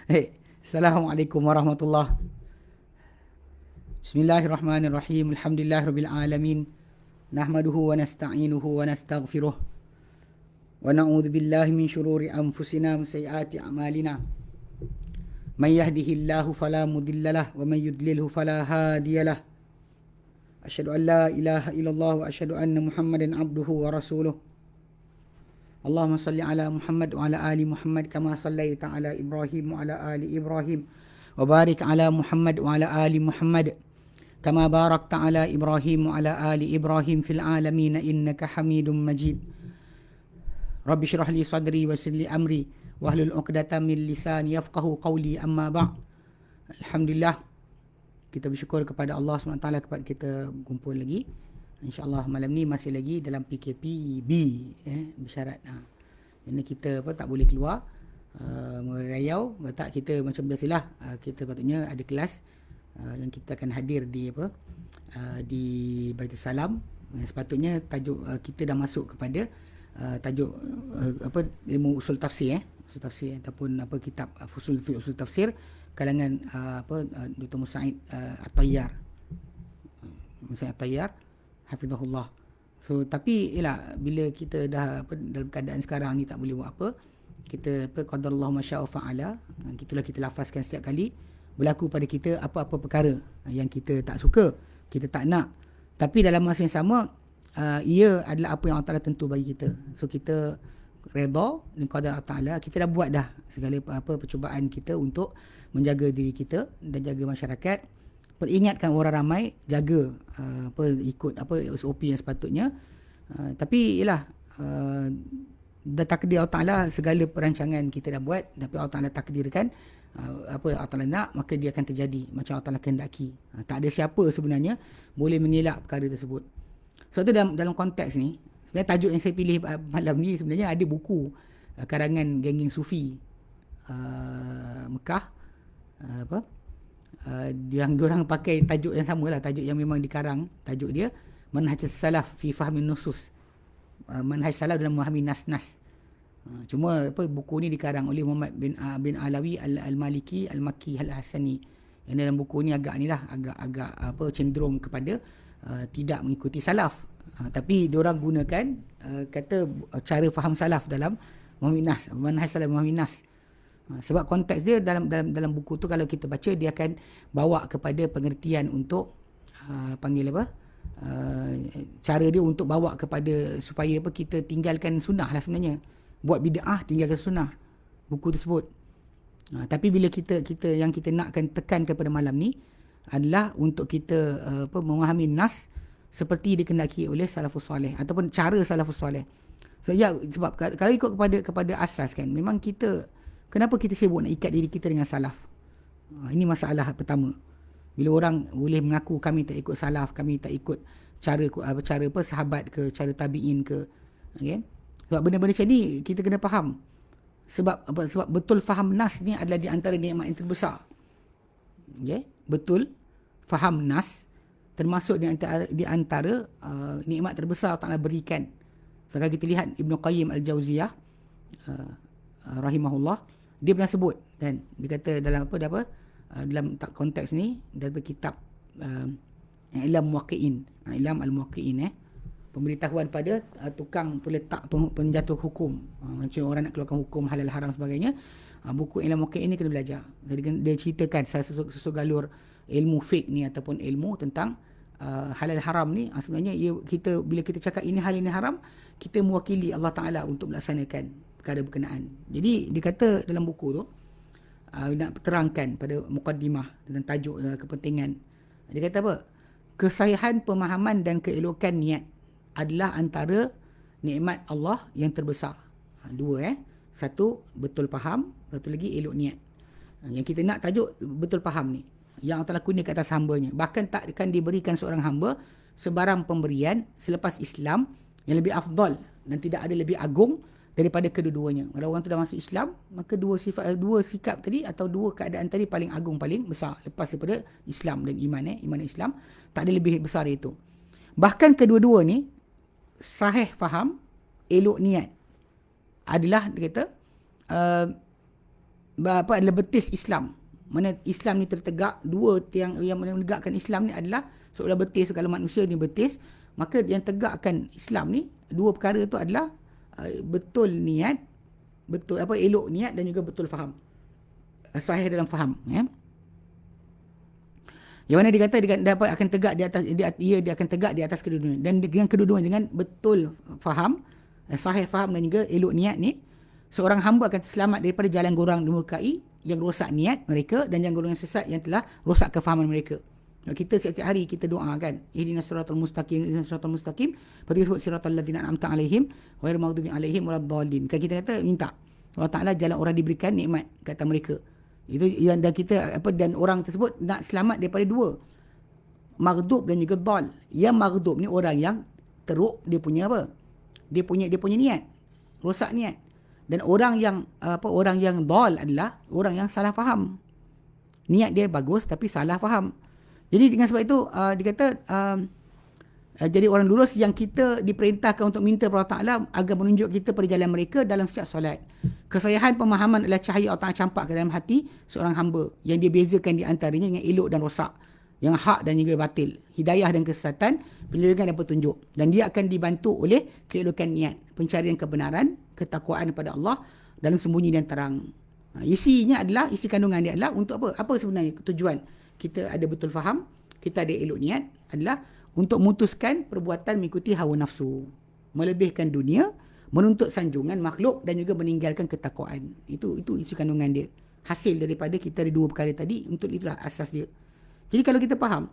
Hey, Assalamualaikum warahmatullahi. Bismillahirrahmanirrahim. Alhamdulillahirabbil alamin. Nahmaduhu wa nasta'inuhu wa nastaghfiruh. Wa na'udzu billahi min shururi anfusina wa sayyiati a'malina. Man yahdihillahu fala mudhillalah wa man yudlilhu fala hadiyalah. Asyhadu an la ilaha illallah wa asyhadu anna Muhammadan abduhu wa rasuluh. Allahumma salli ala Muhammad wa ala ali Muhammad kama sallaita ala Ibrahim wa ala ali Ibrahim wa barik ala Muhammad wa ala ali Muhammad kama barakta ala Ibrahim wa ala ali Ibrahim fil alamin innaka Hamidum Majid. Rabbi shrah li sadri wa yassir li amri wahlul 'uqdatam min lisani yafqahu qawli, amma ba'd. Alhamdulillah, kita bersyukur kepada Allah SWT kepada kita kumpul lagi. InsyaAllah malam ni masih lagi dalam PKPB, bersyarat. Jadi kita tak boleh keluar merayau. Tak, kita macam biasalah, kita patutnya ada kelas yang kita akan hadir di di Baitul Salam. Sepatutnya tajuk kita dah masuk kepada tajuk ilmu usul tafsir, usul tafsir ataupun kitab usul tafsir kalangan Dr. Musa'id At-Tayyar. Musa'id At-Tayyar hafizahullah. So tapi ialah bila kita dah dalam keadaan sekarang ni tak boleh buat apa, kita qadarallahu masya'a fa'ala, gitulah kita lafazkan setiap kali berlaku pada kita apa-apa perkara yang kita tak suka, kita tak nak, tapi dalam masa yang sama ia adalah apa yang Allah Ta'ala tentu bagi kita. So kita redha dengan qadar Allah Ta'ala, kita dah buat dah segala percubaan kita untuk menjaga diri kita dan jaga masyarakat. Peringatkan orang ramai, jaga ikut SOP yang sepatutnya. Tapi ialah dah takdir Allah Ta'ala, segala perancangan kita dah buat, tapi Allah Ta'ala takdirkan apa Allah Ta'ala nak, maka dia akan terjadi macam Allah Ta'ala kehendaki. Tak ada siapa sebenarnya boleh mengelak perkara tersebut. So tu dalam konteks ni, sebenarnya tajuk yang saya pilih malam ni sebenarnya ada buku karangan geng-geng Sufi Mekah, yang diorang pakai tajuk yang sama lah, tajuk yang memang dikarang. Tajuk dia Manhaj Salaf fi Fahmin Nusus, Manhaj Salaf dalam memahami nas-nas. Cuma buku ni dikarang oleh Muhammad bin Alawi Al-Maliki Al-Makki Al-Hasani. Yang dalam buku ni agak cenderung kepada tidak mengikuti salaf, tapi diorang gunakan kata cara faham salaf dalam memahami nas, Manhaj Salaf memahami nas. Sebab konteks dia dalam buku tu, kalau kita baca, dia akan bawa kepada pengertian untuk cara dia untuk bawa kepada supaya kita tinggalkan sunnah lah sebenarnya. Buat bid'ah, tinggalkan sunnah, buku tersebut. Tapi bila kita yang kita nakkan tekankan pada malam ni adalah untuk kita memahami nas seperti dikehendaki oleh salafus soleh ataupun cara salafus soleh. So ya, sebab kalau ikut kepada asas kan, memang kita, kenapa kita sibuk nak ikat diri kita dengan salaf? Ini masalah pertama. Bila orang boleh mengaku kami tak ikut salaf, kami tak ikut cara sahabat ke, cara tabi'in ke. Okay? Sebab benda-benda macam ni kita kena faham. Sebab betul faham nas ni adalah di antara nikmat yang terbesar. Okay? Betul faham nas termasuk di antara nikmat terbesar Allah Ta'ala berikan. Sekarang kita lihat Ibn Qayyim Al-Jauziyah rahimahullah, dia pernah sebut kan, dia kata dalam dalam konteks ni, dalam kitab Ilam Al-Muwaqqi'in, pemberitahuan pada tukang peletak penjatuh hukum, macam orang nak keluarkan hukum halal haram sebagainya. Buku Ilam Al-Muwaqqi'in ni kena belajar. Jadi dia ceritakan sesuatu ilmu fiqh ni ataupun ilmu tentang halal haram ni, sebenarnya bila kita cakap ini halal ini haram, kita mewakili Allah Ta'ala untuk melaksanakan perkara berkenaan. Jadi dia kata dalam buku tu, nak terangkan pada mukaddimah tentang tajuk kepentingan. Dia kata apa? Kesahihan pemahaman dan keelokan niat adalah antara nikmat Allah yang terbesar. Dua satu betul faham, satu lagi elok niat. Yang kita nak tajuk betul faham ni, yang Allah Ta'ala kurnia ke atas hambanya. Bahkan tak akan diberikan seorang hamba sebarang pemberian selepas Islam yang lebih afdal dan tidak ada lebih agung daripada kedua-duanya. Kalau orang tu dah masuk Islam, maka dua sikap tadi atau dua keadaan tadi paling agung, paling besar lepas daripada Islam dan iman Islam, tak ada lebih besar itu. Bahkan kedua-dua ni, sahih faham, elok niat, adalah dia kata apa adalah betis Islam. Mana Islam ni tertegak, dua yang menegakkan Islam ni adalah seolah betis, kalau manusia ni betis, maka yang tegakkan Islam ni dua perkara tu adalah betul niat, betul apa elok niat dan juga betul faham. Sahih dalam faham, ya. Yang mana dia kata dia dapat akan tegak di atas dia akan tegak di atas kedua-duanya, dan dengan kedua-duanya dengan betul faham, sahih faham dan juga elok niat ni, seorang hamba akan selamat daripada jalan golongan dimurkai yang rosak niat mereka dan jalan golongan sesat yang telah rosak kefahaman mereka. Kita setiap hari kita doa kan, ihdinas siratal mustaqim, ihdinas siratal mustaqim, lepas tu sebut siratal ladzina an'amta alaihim ghairil maghdubi alaihim waladdallin. Kan kita kata minta Allah Taala jalan orang diberikan nikmat kata mereka. Itu yang dan kita apa, dan orang tersebut nak selamat daripada dua, maghdub dan juga dal. Yang maghdub ni orang yang teruk dia punya apa? Dia punya niat, rosak niat. Dan orang yang orang yang dal adalah orang yang salah faham. Niat dia bagus tapi salah faham. Jadi dengan sebab itu dia kata jadi orang lurus yang kita diperintahkan untuk minta kepada Allah Ta'ala agar menunjuk kita pada jalan mereka dalam setiap solat. Kesahihan pemahaman adalah cahaya Allah Ta'ala campak ke dalam hati seorang hamba yang dia bezakan di antaranya dengan elok dan rosak, yang hak dan juga batil, hidayah dan kesesatan, penyelenggaraan dan petunjuk. Dan dia akan dibantu oleh keelokan niat, pencarian kebenaran, ketakwaan kepada Allah dalam sembunyi dan terang. Isinya adalah, isi kandungan dia adalah untuk apa? Apa sebenarnya tujuan kita ada betul faham, kita ada elok niat adalah untuk memutuskan perbuatan mengikuti hawa nafsu, melebihkan dunia, menuntut sanjungan makhluk dan juga meninggalkan ketakwaan. Itu isi kandungan dia. Hasil daripada kita ada dua perkara tadi, untuk itulah asas dia. Jadi kalau kita faham,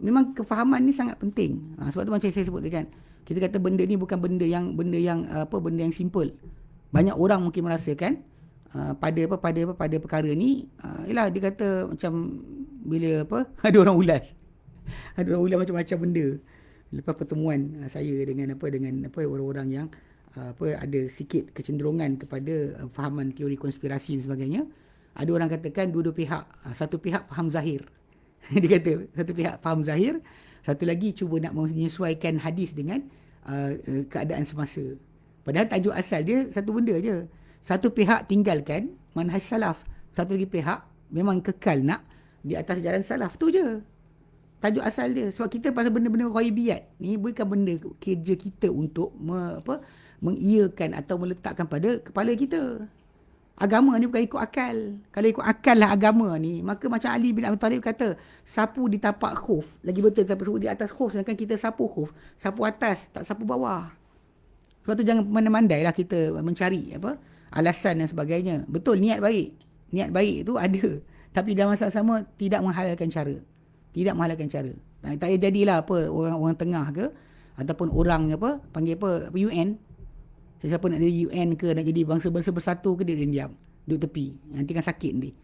memang kefahaman ni sangat penting. Sebab tu macam saya sebut kan, kita kata benda ni bukan benda yang simple. Banyak orang mungkin merasakan pada perkara ni, ialah dia kata macam bila ada orang ulas. Ada orang ulas macam-macam benda. Lepas pertemuan saya dengan orang-orang yang ada sikit kecenderungan kepada fahaman teori konspirasi dan sebagainya. Ada orang katakan dua-dua pihak, satu pihak faham zahir. Dia kata satu pihak faham zahir, satu lagi cuba nak menyesuaikan hadis dengan keadaan semasa. Padahal tajuk asal dia satu benda je. Satu pihak tinggalkan manhaj salaf, satu lagi pihak memang kekal nak di atas jalan salaf. Tu je tajuk asal dia. Sebab kita pasal benda-benda ghaibiyat ni bukan benda kerja kita untuk mengiyakan atau meletakkan pada kepala kita. Agama ni bukan ikut akal. Kalau ikut akal lah agama ni, maka macam Ali bin Abi Talib kata, sapu di tapak khuf, lagi betul sapu di atas khuf, sedangkan kita sapu khuf, sapu atas, tak sapu bawah. Sebab tu jangan mandai lah kita mencari alasan dan sebagainya. Betul, niat baik tu ada, tapi dalam masa sama tidak menghalalkan cara. Tak payah jadilah orang tengah ke ataupun orang panggil UN. Siapa nak jadi UN ke, nak jadi bangsa-bangsa bersatu ke, dia diam, duduk tepi. Nanti kan sakit nanti.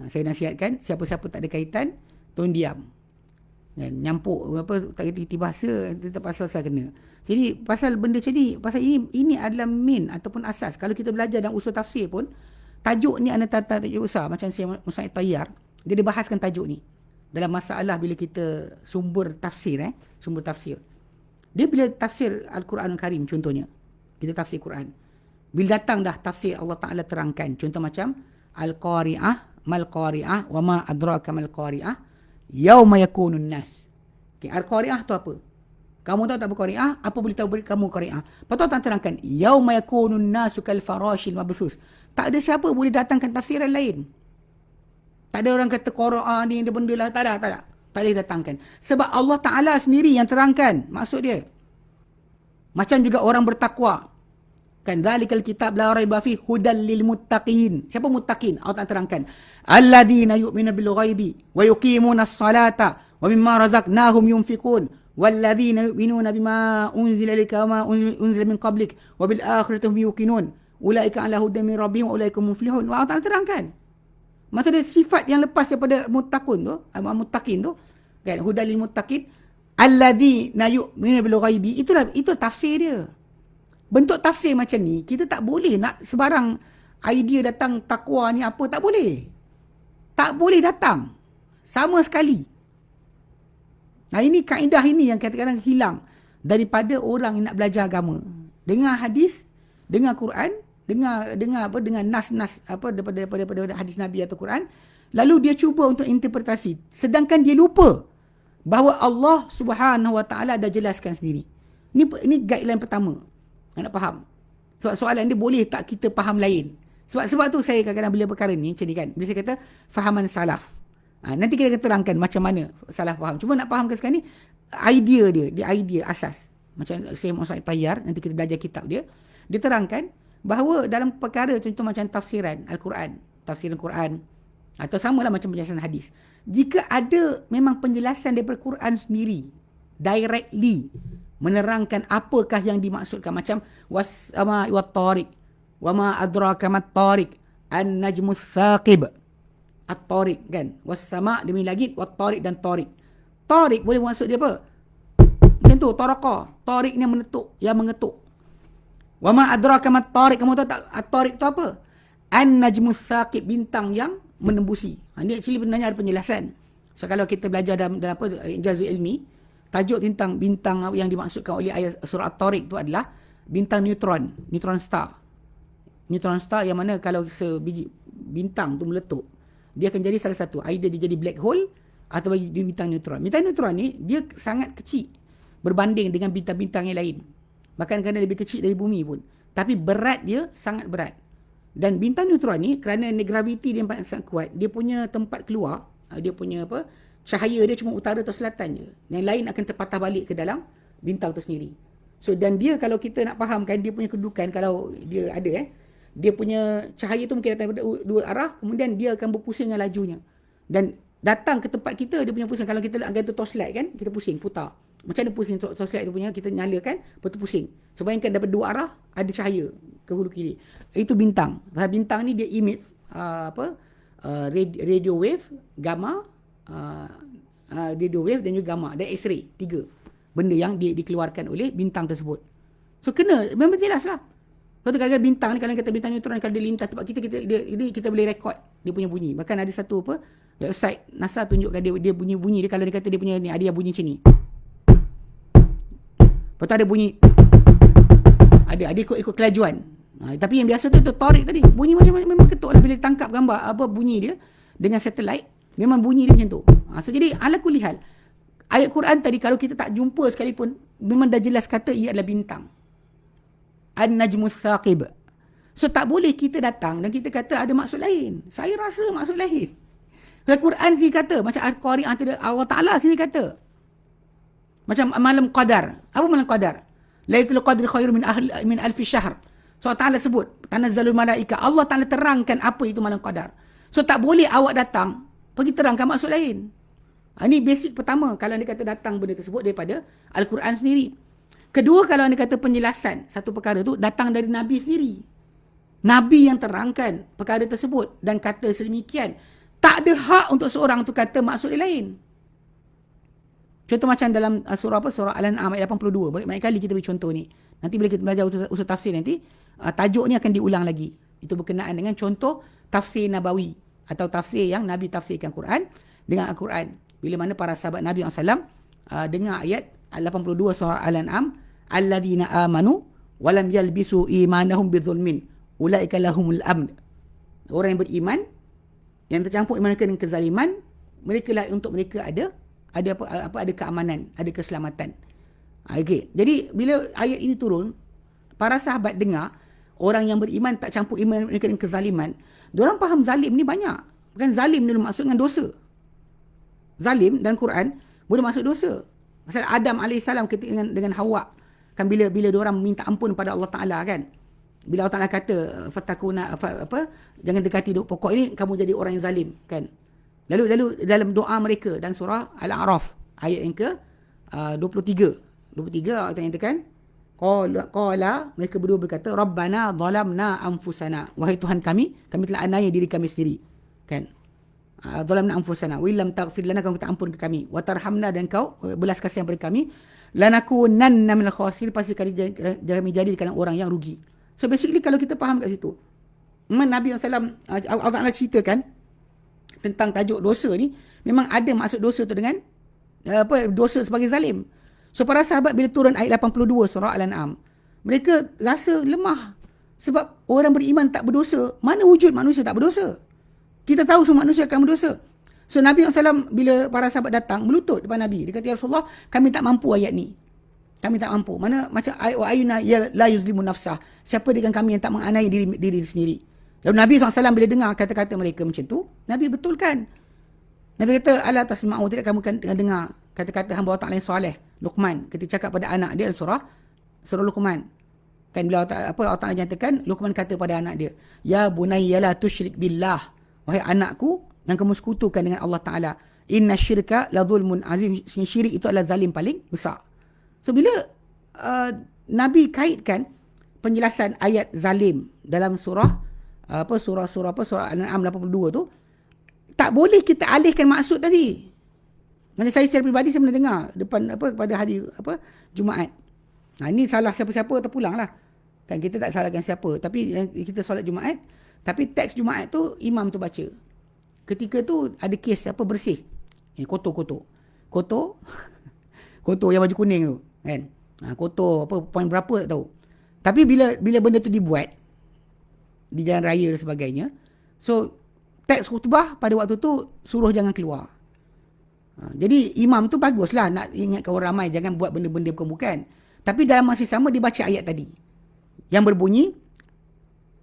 Saya nasihatkan siapa-siapa tak ada kaitan, tolong diam. Dan nyampuk tak kerti bahasa, tetap asal-asal kena. Jadi pasal benda macam ni, pasal ini adalah main ataupun asas. Kalau kita belajar dalam usul tafsir pun, tajuk ni ada tajuk besar. Macam saya Musa'id Tayyar, dia dibahaskan tajuk ni dalam masalah bila kita sumber tafsir. Dia bila tafsir Al-Quran Al-Karim contohnya, kita tafsir Quran, bila datang dah tafsir Allah Ta'ala terangkan, contoh macam Al-Qari'ah, Mal Qari'ah, Wa ma adraka mal Qari'ah, Yauma yakunun nas. Okay, Al-Qari'ah tu apa? Kamu tahu tak apa Qari'ah? Apa boleh tahu kamu Qari'ah? Lepas tu Allah terangkan, Yauma yakunun nasu kal farashil mabthus. Tak ada siapa boleh datangkan tafsiran lain. Tak ada orang kata Qur'an ni ada benda lah. Tak ada. Tak boleh datangkan. Sebab Allah Ta'ala sendiri yang terangkan maksud dia. Macam juga orang bertakwa. Kan dzalikal kitab la raiba fi hudal lil muttaqin. Siapa muttaqin? Allah Ta'ala terangkan. Alladzina yu'minuna bil ghaibi wa yuqimuna as-salata wa mimma razaqnahum yunfiqun. Walladzina yu'minuna bima unzila ilayka wa ma unzila min qablik wa bil akhirati hum yuqinun. Ulaika ala hudan min rabbihim wa ulaika muflihun. Allah Ta'ala terangkan. Maksudnya sifat yang lepas daripada muttaqin tu kan, hudal lil muttaqin alladzina yu'minuna bil ghaibi, itu tafsir dia. Bentuk tafsir macam ni kita tak boleh nak sebarang idea datang takwa ni apa, tak boleh datang sama sekali. Nah, ini kaedah ini yang kadang-kadang hilang daripada orang yang nak belajar agama. Dengar hadis, dengar Quran, dengan nas-nas daripada hadis Nabi atau Quran, lalu dia cuba untuk interpretasi, sedangkan dia lupa bahawa Allah Subhanahu Wa Taala dah jelaskan sendiri. Ini guideline pertama nak faham. Soalan dia, boleh tak kita faham lain? Sebab tu saya kadang-kadang bila perkara ni macam ni kan, bila saya kata fahaman salaf, nanti kita akan terangkan macam mana salaf faham. Cuma nak fahamkan sekarang ni idea asas. Macam saya Muhammad Tayyar, nanti kita belajar kitab dia terangkan bahawa dalam perkara contoh macam tafsiran Al-Quran, atau samalah macam penjelasan hadis, jika ada memang penjelasan daripada Quran sendiri directly menerangkan apakah yang dimaksudkan, macam was-sama wat-tariq, wama adraka mat-tariq, an-najmus thaqib, at-tariq kan, was-sama demi langit, wat-tariq dan tariq. Tariq boleh maksud dia apa? Macam tu, taraqa, tariq ni yang mengetuk. Wama adraka mat-tariq, kamu tahu tak at-tariq tu apa? An-najmus thaqib, bintang yang menembusi. Ini actually sebenarnya ada penjelasan. So kalau kita belajar dalam apa ijazah ilmi, tajuk tentang bintang yang dimaksudkan oleh ayat surah At-Tariq itu adalah bintang neutron star. Neutron star yang mana kalau sebiji bintang tu meletup, dia akan jadi salah satu, either dia jadi black hole atau bagi dia bintang neutron. Bintang neutron ni dia sangat kecil berbanding dengan bintang-bintang yang lain. Bahkan kerana lebih kecil dari bumi pun. Tapi berat dia sangat berat. Dan bintang neutron ni kerana graviti dia sangat kuat, dia punya tempat keluar, dia punya cahaya dia cuma utara atau selatan je. Yang lain akan terpatah balik ke dalam bintang tu sendiri. So dan dia, kalau kita nak fahamkan dia punya kedudukan, kalau dia ada dia punya cahaya tu mungkin datang daripada dua arah, kemudian dia akan berpusing dengan lajunya. Dan datang ke tempat kita, dia punya pusing. Kalau kita nak gantung torchlight kan, kita pusing, putar. Macam mana pusing torchlight tu punya, kita nyalakan, betul pusing. So bayangkan daripada dua arah ada cahaya ke hulu kiri. Itu bintang. Pasal bintang ni dia emits radio wave, gamma, radio wave dan juga gamma dan X-ray. 3 benda yang dikeluarkan oleh bintang tersebut. So memang jelas lah. Lepas tu kadang-kadang bintang ni, kalau kata bintang neutron, kalau dia lintas tempat kita boleh rekod dia punya bunyi. Bahkan ada satu website NASA tunjukkan dia bunyi dia, kalau dia kata dia punya ni, ada yang bunyi macam ni. Lepas tu ada bunyi, ada ikut kelajuan. Tapi yang biasa tu tariq tadi, bunyi macam memang ketuk lah bila tangkap gambar bunyi dia dengan satelit, memang bunyi dia macam tu. So jadi ala kulli hal, ayat Quran tadi kalau kita tak jumpa sekalipun, memang dah jelas kata ia adalah bintang. An-najmus thaqib. So tak boleh kita datang dan kita kata ada maksud lain. Saya rasa maksud lain. Al-Quran sini kata, macam Al-Qari'ah Allah Ta'ala sini kata, macam malam qadar. Apa malam qadar? Lailatul qadri khairu min alfi syahr. So Allah Ta'ala sebut tanazzalul malaika. Allah Ta'ala terangkan apa itu malam qadar. So tak boleh awak datang pergi terangkan maksud lain. Ini basic pertama kalau anda kata datang benda tersebut daripada Al-Quran sendiri. Kedua, kalau anda kata penjelasan satu perkara tu datang dari Nabi sendiri. Nabi yang terangkan perkara tersebut dan kata sedemikian. Tak ada hak untuk seorang tu kata maksud dia lain. Contoh macam dalam surah Al-An'am ayat 82. Banyak kali kita beri contoh ni. Nanti bila kita belajar usul tafsir nanti, tajuk ni akan diulang lagi. Itu berkenaan dengan contoh tafsir Nabawi atau tafsir yang Nabi tafsirkan Quran dengan Al-Quran. Bila mana para sahabat Nabi SAW dengar ayat 82 surah Al-An'am, alladzina amanu walam yalbisu imanahum bidzulmin ulaika lahumul amn. Orang yang beriman yang tercampur iman mereka dengan kezaliman, untuk mereka ada keamanan, ada keselamatan. Okey. Jadi bila ayat ini turun, para sahabat dengar orang yang beriman tak campur iman mereka dengan kezaliman. Diorang faham zalim ni banyak. Bukan zalim ni maksud dengan dosa. Zalim dan Quran boleh maksud dosa. Pasal Adam AS dengan Hawa kan, bila diorang minta ampun pada Allah Ta'ala kan, bila Allah Ta'ala kata fatakuna jangan dekati pokok ini, kamu jadi orang yang zalim kan. Lalu dalam doa mereka dan surah Al-A'raf ayat yang ke 23 Allah Ta'ala nyatakan, qala mereka berdua berkata, rabbana zalamna anfusana, wahai Tuhan kami telah aniaya diri kami sendiri kan. Zalamna anfusana wa illam taghfir lana, kamu tak ampun ke kami, wa tarhamna, dan kau belas kasihan pada kami, lanakunanna minal khasirin, pasti kami jadi di kalangan orang yang rugi. So basically kalau kita faham kat situ, memang Nabi SAW Allah ceritakan tentang tajuk dosa ni, memang ada maksud dosa tu dengan dosa sebagai zalim. So para sahabat bila turun ayat 82 surah Al-An'am, mereka rasa lemah. Sebab orang beriman tak berdosa. Mana wujud manusia tak berdosa? Kita tahu semua manusia akan berdosa. So Nabi SAW bila para sahabat datang melutut depan Nabi, dia kata, ya Rasulullah, kami tak mampu ayat ni. Kami tak mampu. Mana macam ayuna la yuzlimu nafsah. Siapa dengan kami yang tak menganiaya diri sendiri. Lalu Nabi SAW bila dengar kata-kata mereka macam tu, Nabi betulkan. Nabi kata, ala tasma'u, tidak kamu kan dengar kata-kata hamba Allah Ta'ala yang soleh, Luqman, ketika cakap pada anak dia, surah Luqman. Kan bila Allah Ta'ala nyatakan, Luqman kata pada anak dia, ya bunayya la tusyrik billah, wahai anakku, yang kamu sekutukan dengan Allah Ta'ala, inna syirka la zulmun azim, syirik itu adalah zalim paling besar. So bila Nabi kaitkan penjelasan ayat zalim dalam surah Al-An'am 82 tu, tak boleh kita alihkan maksud tadi. Macam saya secara peribadi saya pernah dengar depan pada hari Jumaat. Ini salah siapa-siapa terpulang lah. Kan kita tak salahkan siapa, tapi kita solat Jumaat, tapi teks Jumaat tu imam tu baca. Ketika tu ada kes bersih. Kotor yang baju kuning tu, kan. Kotor poin berapa tak tahu. Tapi bila benda tu dibuat di jalan raya dan sebagainya, so teks khutbah pada waktu tu suruh jangan keluar. Jadi imam tu baguslah nak ingatkan orang ramai jangan buat benda-benda bukan. Tapi dalam masa sama dia baca ayat tadi yang berbunyi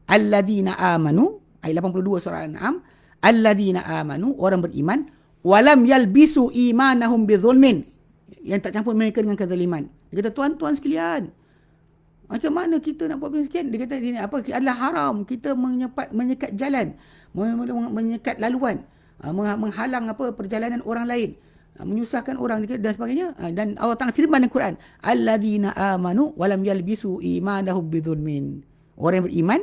alladzina amanu, ayat 82 surah Al-An'am, alladzina amanu, orang beriman, walam yalbisu imanahum bidzulmin, yang tak campur mereka dengan kezaliman. Dia kata, tuan-tuan sekalian, macam mana kita nak buat benda sekian? Dia kata ini adalah haram kita menyekat jalan, menyekat laluan, menghalang perjalanan orang lain, menyusahkan orang dan sebagainya. Dan Allah Ta'ala firman dalam Quran, alladzina amanu walam yalbisu imanahum bidzulmin, orang yang beriman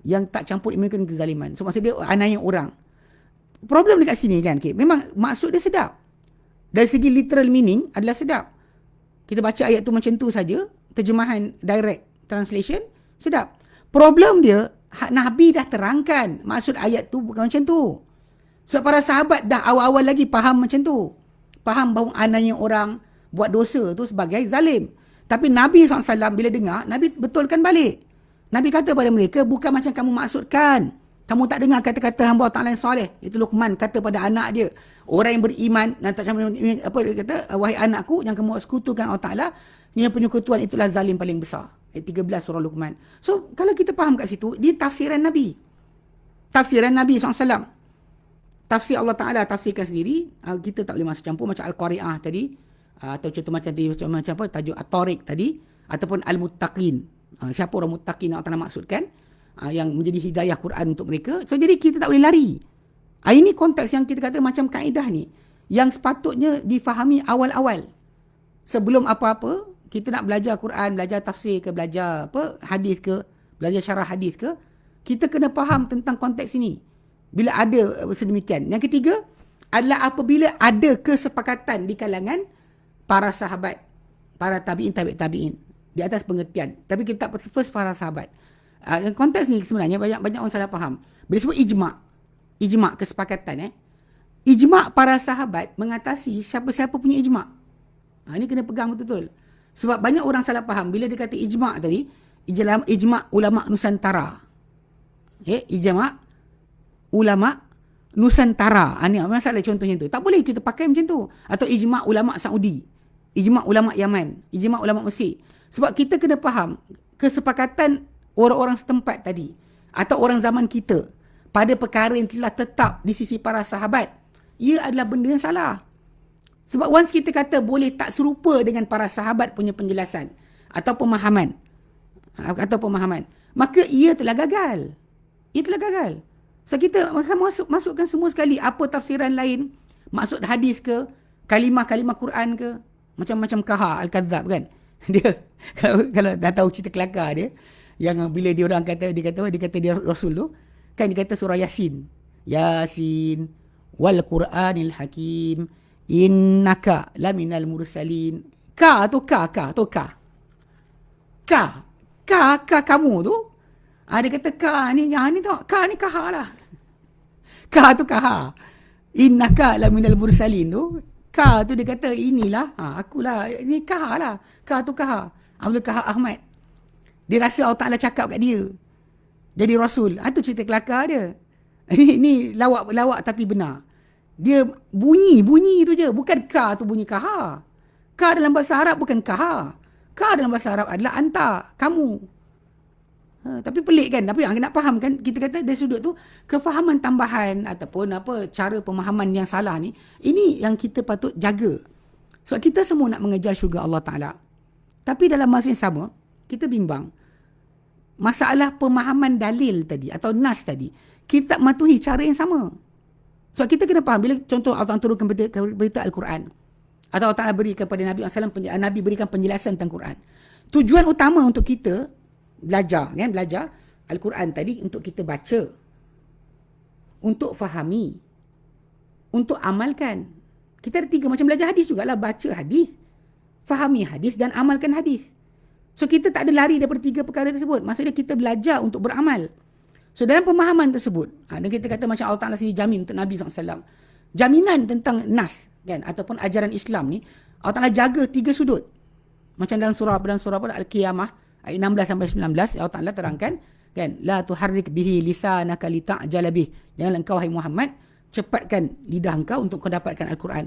yang tak campur iman dengan kezaliman. So maksud dia aniaya orang. Problem dekat sini kan, okay? Memang maksud dia sedap. Dari segi literal meaning adalah sedap. Kita baca ayat tu macam tu saja, terjemahan direct translation sedap. Problem dia, Nabi dah terangkan maksud ayat tu bukan macam tu. Sebab para sahabat dah awal-awal lagi faham macam tu. Faham bahawa aniaya orang buat dosa tu sebagai zalim. Tapi Nabi SAW bila dengar, Nabi betulkan balik. Nabi kata pada mereka, bukan macam kamu maksudkan. Kamu tak dengar kata-kata hamba Allah Ta'ala yang soleh. Itu Luqman kata pada anak dia. Orang yang beriman, dan tak campur dia kata, wahai anakku yang kamu sekutukan Allah Ta'ala, yang penyekutuan itulah zalim paling besar. Ayat 13 surah Luqman. So, kalau kita faham kat situ, dia tafsiran Nabi. Tafsiran Nabi SAW. Tafsir Allah Ta'ala tafsirkan sendiri. Kita tak boleh masuk campur macam Al-Qari'ah tadi. Atau contoh macam tajuk At-Tariq tadi. Ataupun Al-Muttaqin. Siapa orang muttaqin yang Allah Ta'ala maksudkan. Yang menjadi hidayah Quran untuk mereka. So, jadi kita tak boleh lari. Ini konteks yang kita kata macam kaedah ni. Yang sepatutnya difahami awal-awal. Sebelum apa-apa, kita nak belajar Quran, belajar tafsir ke, belajar hadis ke, belajar syarah hadis ke, kita kena faham tentang konteks ini. Bila ada sedemikian. Yang ketiga adalah apabila ada kesepakatan di kalangan para sahabat, para tabi'in di atas pengertian. Tapi kita tak first para sahabat. Konteks ni sebenarnya banyak orang salah faham. Bila sebut ijma' kesepakatan, ijma' para sahabat mengatasi siapa-siapa punya ijma'. Ini kena pegang betul-betul. Sebab banyak orang salah faham bila dia kata ijma' tadi, ijma' ulama Nusantara. Ijma' ulama Nusantara. Ini masalah contohnya tu. Tak boleh kita pakai macam tu. Atau ijma' ulama Saudi, ijma' ulama Yaman, ijma' ulama Mesir. Sebab kita kena faham kesepakatan orang-orang setempat tadi atau orang zaman kita pada perkara yang telah tetap di sisi para sahabat, ia adalah benda yang salah. Sebab once kita kata boleh tak serupa dengan para sahabat punya penjelasan atau pemahaman, maka ia telah gagal. So kita masukkan semua sekali apa tafsiran lain, maksud hadis ke, kalimah-kalimah Quran ke, macam-macam Kaha Al-Kadzab kan. Dia kalau dah tahu cerita kelakar dia, yang bila dia kata dia Rasul tu, kan dia kata surah Yasin wal Quranil Hakim innaka laminal mursalin. Ka kamu tu. Dia kata ka ni tau, ka ni kaha lah. Ka tu kaha. Innaka laminal mursalin tu. Ka tu dia kata inilah, akulah, ini kaha lah. Ka tu kaha. Abdul Kaha Ahmad. Dia rasa Allah Ta'ala cakap kat dia. jadi rasul. Itu cerita kelakar dia. Ini lawak tapi benar. Dia bunyi itu je. Bukan ka tu bunyi kaha. Ka dalam bahasa Arab bukan kaha. Ka dalam bahasa Arab adalah anta, kamu. Tapi pelik kan? Tapi nak faham kan? Kita kata dari sudut tu, kefahaman tambahan ataupun cara pemahaman yang salah ni, ini yang kita patut jaga. Sebab kita semua nak mengejar syurga Allah Ta'ala. Tapi dalam masa yang sama, kita bimbang. Masalah pemahaman dalil tadi atau nas tadi, kita tak mematuhi cara yang sama. Sebab kita kena faham, bila contoh Allah Ta'ala turunkan berita Al-Quran, atau Allah Ta'ala berikan kepada Nabi SAW, Nabi berikan penjelasan tentang Quran. Tujuan utama untuk kita belajar Al-Quran tadi untuk kita baca, untuk fahami, untuk amalkan. Kita ada 3 macam belajar hadis jugalah, baca hadis, fahami hadis dan amalkan hadis. So kita tak ada lari daripada 3 perkara tersebut. Maksudnya kita belajar untuk beramal. So dalam pemahaman tersebut, dan kita kata macam Allah Ta'ala sendiri jamin untuk Nabi SAW. Jaminan tentang nas kan, ataupun ajaran Islam ni, Allah Ta'ala jaga 3 sudut. Macam dalam surah Al-Qiyamah ayat 16 sampai 19, Allah Ta'ala terangkan kan, la tuharrik bihi lisanaka lita'jala bih. Janganlah engkau hai Muhammad cepatkan lidah engkau untuk kau dapatkan Al-Quran.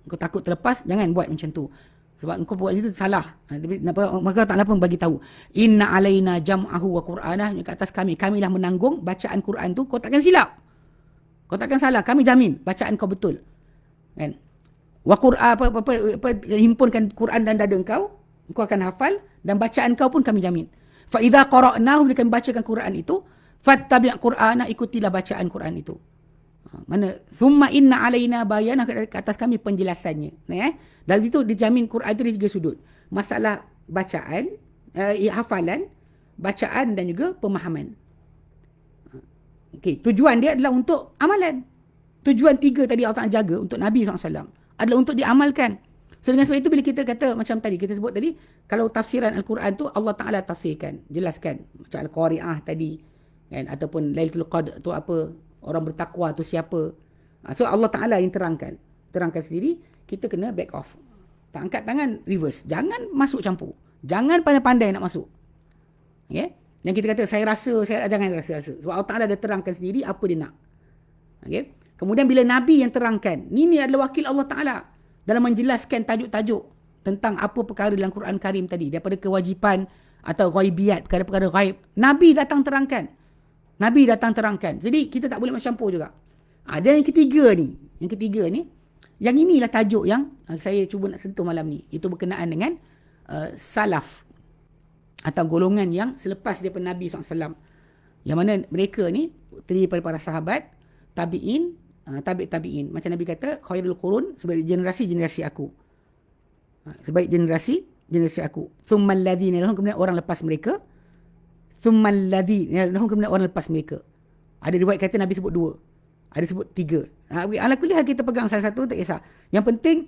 Engkau takut terlepas, jangan buat macam tu. Sebab engkau buat itu salah. Maka Allah Ta'ala pun bagi tahu, inna alaina jam'ahu wa qur'anah, ke atas kamilah menanggung bacaan Quran tu, kau takkan silap. Kau takkan salah, kami jamin bacaan kau betul. Kan? Wa qur'an himpunkan Quran dan dada engkau akan hafal, dan bacaan kau pun kami jamin. Fa idza qara'nahu, bila kami bacakan Quran itu, fattabi' qur'ana, ikutilah bacaan Quran itu. Mana thumma inna alaina bayanah, ke atas kami penjelasannya. Dan itu dijamin Quran itu dari 3 sudut. Masalah bacaan, hafalan, bacaan dan juga pemahaman. Okey, tujuan dia adalah untuk amalan. Tujuan 3 tadi Allah Ta'ala jaga untuk Nabi SAW adalah untuk diamalkan. So dengan sebab itu bila kita kata macam tadi, kita sebut tadi, kalau tafsiran Al-Quran tu Allah Ta'ala tafsirkan, jelaskan. Macam Al-Qari'ah tadi, kan? Ataupun Lailatul Qadr tu apa, orang bertakwa tu siapa. So Allah Ta'ala yang terangkan sendiri, kita kena back off. Tak angkat tangan, reverse. Jangan masuk campur. Jangan pandai-pandai nak masuk. Okay? Yang kita kata, jangan rasa. Sebab Allah Ta'ala dah terangkan sendiri apa dia nak. Okay? Kemudian bila Nabi yang terangkan, ini adalah wakil Allah Ta'ala dalam menjelaskan tajuk-tajuk tentang apa perkara dalam Quran Karim tadi, daripada kewajipan atau ghaibiyat, perkara-perkara ghaib, Nabi datang terangkan. Jadi kita tak boleh macam campur juga. Dan yang ketiga ni, yang inilah tajuk yang saya cuba nak sentuh malam ni. Itu berkenaan dengan salaf atau golongan yang selepas daripada Nabi SAW. Yang mana mereka ni terdiri daripada para sahabat, tabi'in, tabi'in. Macam Nabi kata, khairul qurun, sebaik generasi aku. Sebaik generasi aku. Thummal ladzina lahum, kemudian orang lepas mereka. Thummal ladzina lahum, kemudian orang lepas mereka. Ada riwayat kata Nabi sebut 2. Ada sebut 3. Ala kulli hal kita pegang salah satu, tak kisah. Yang penting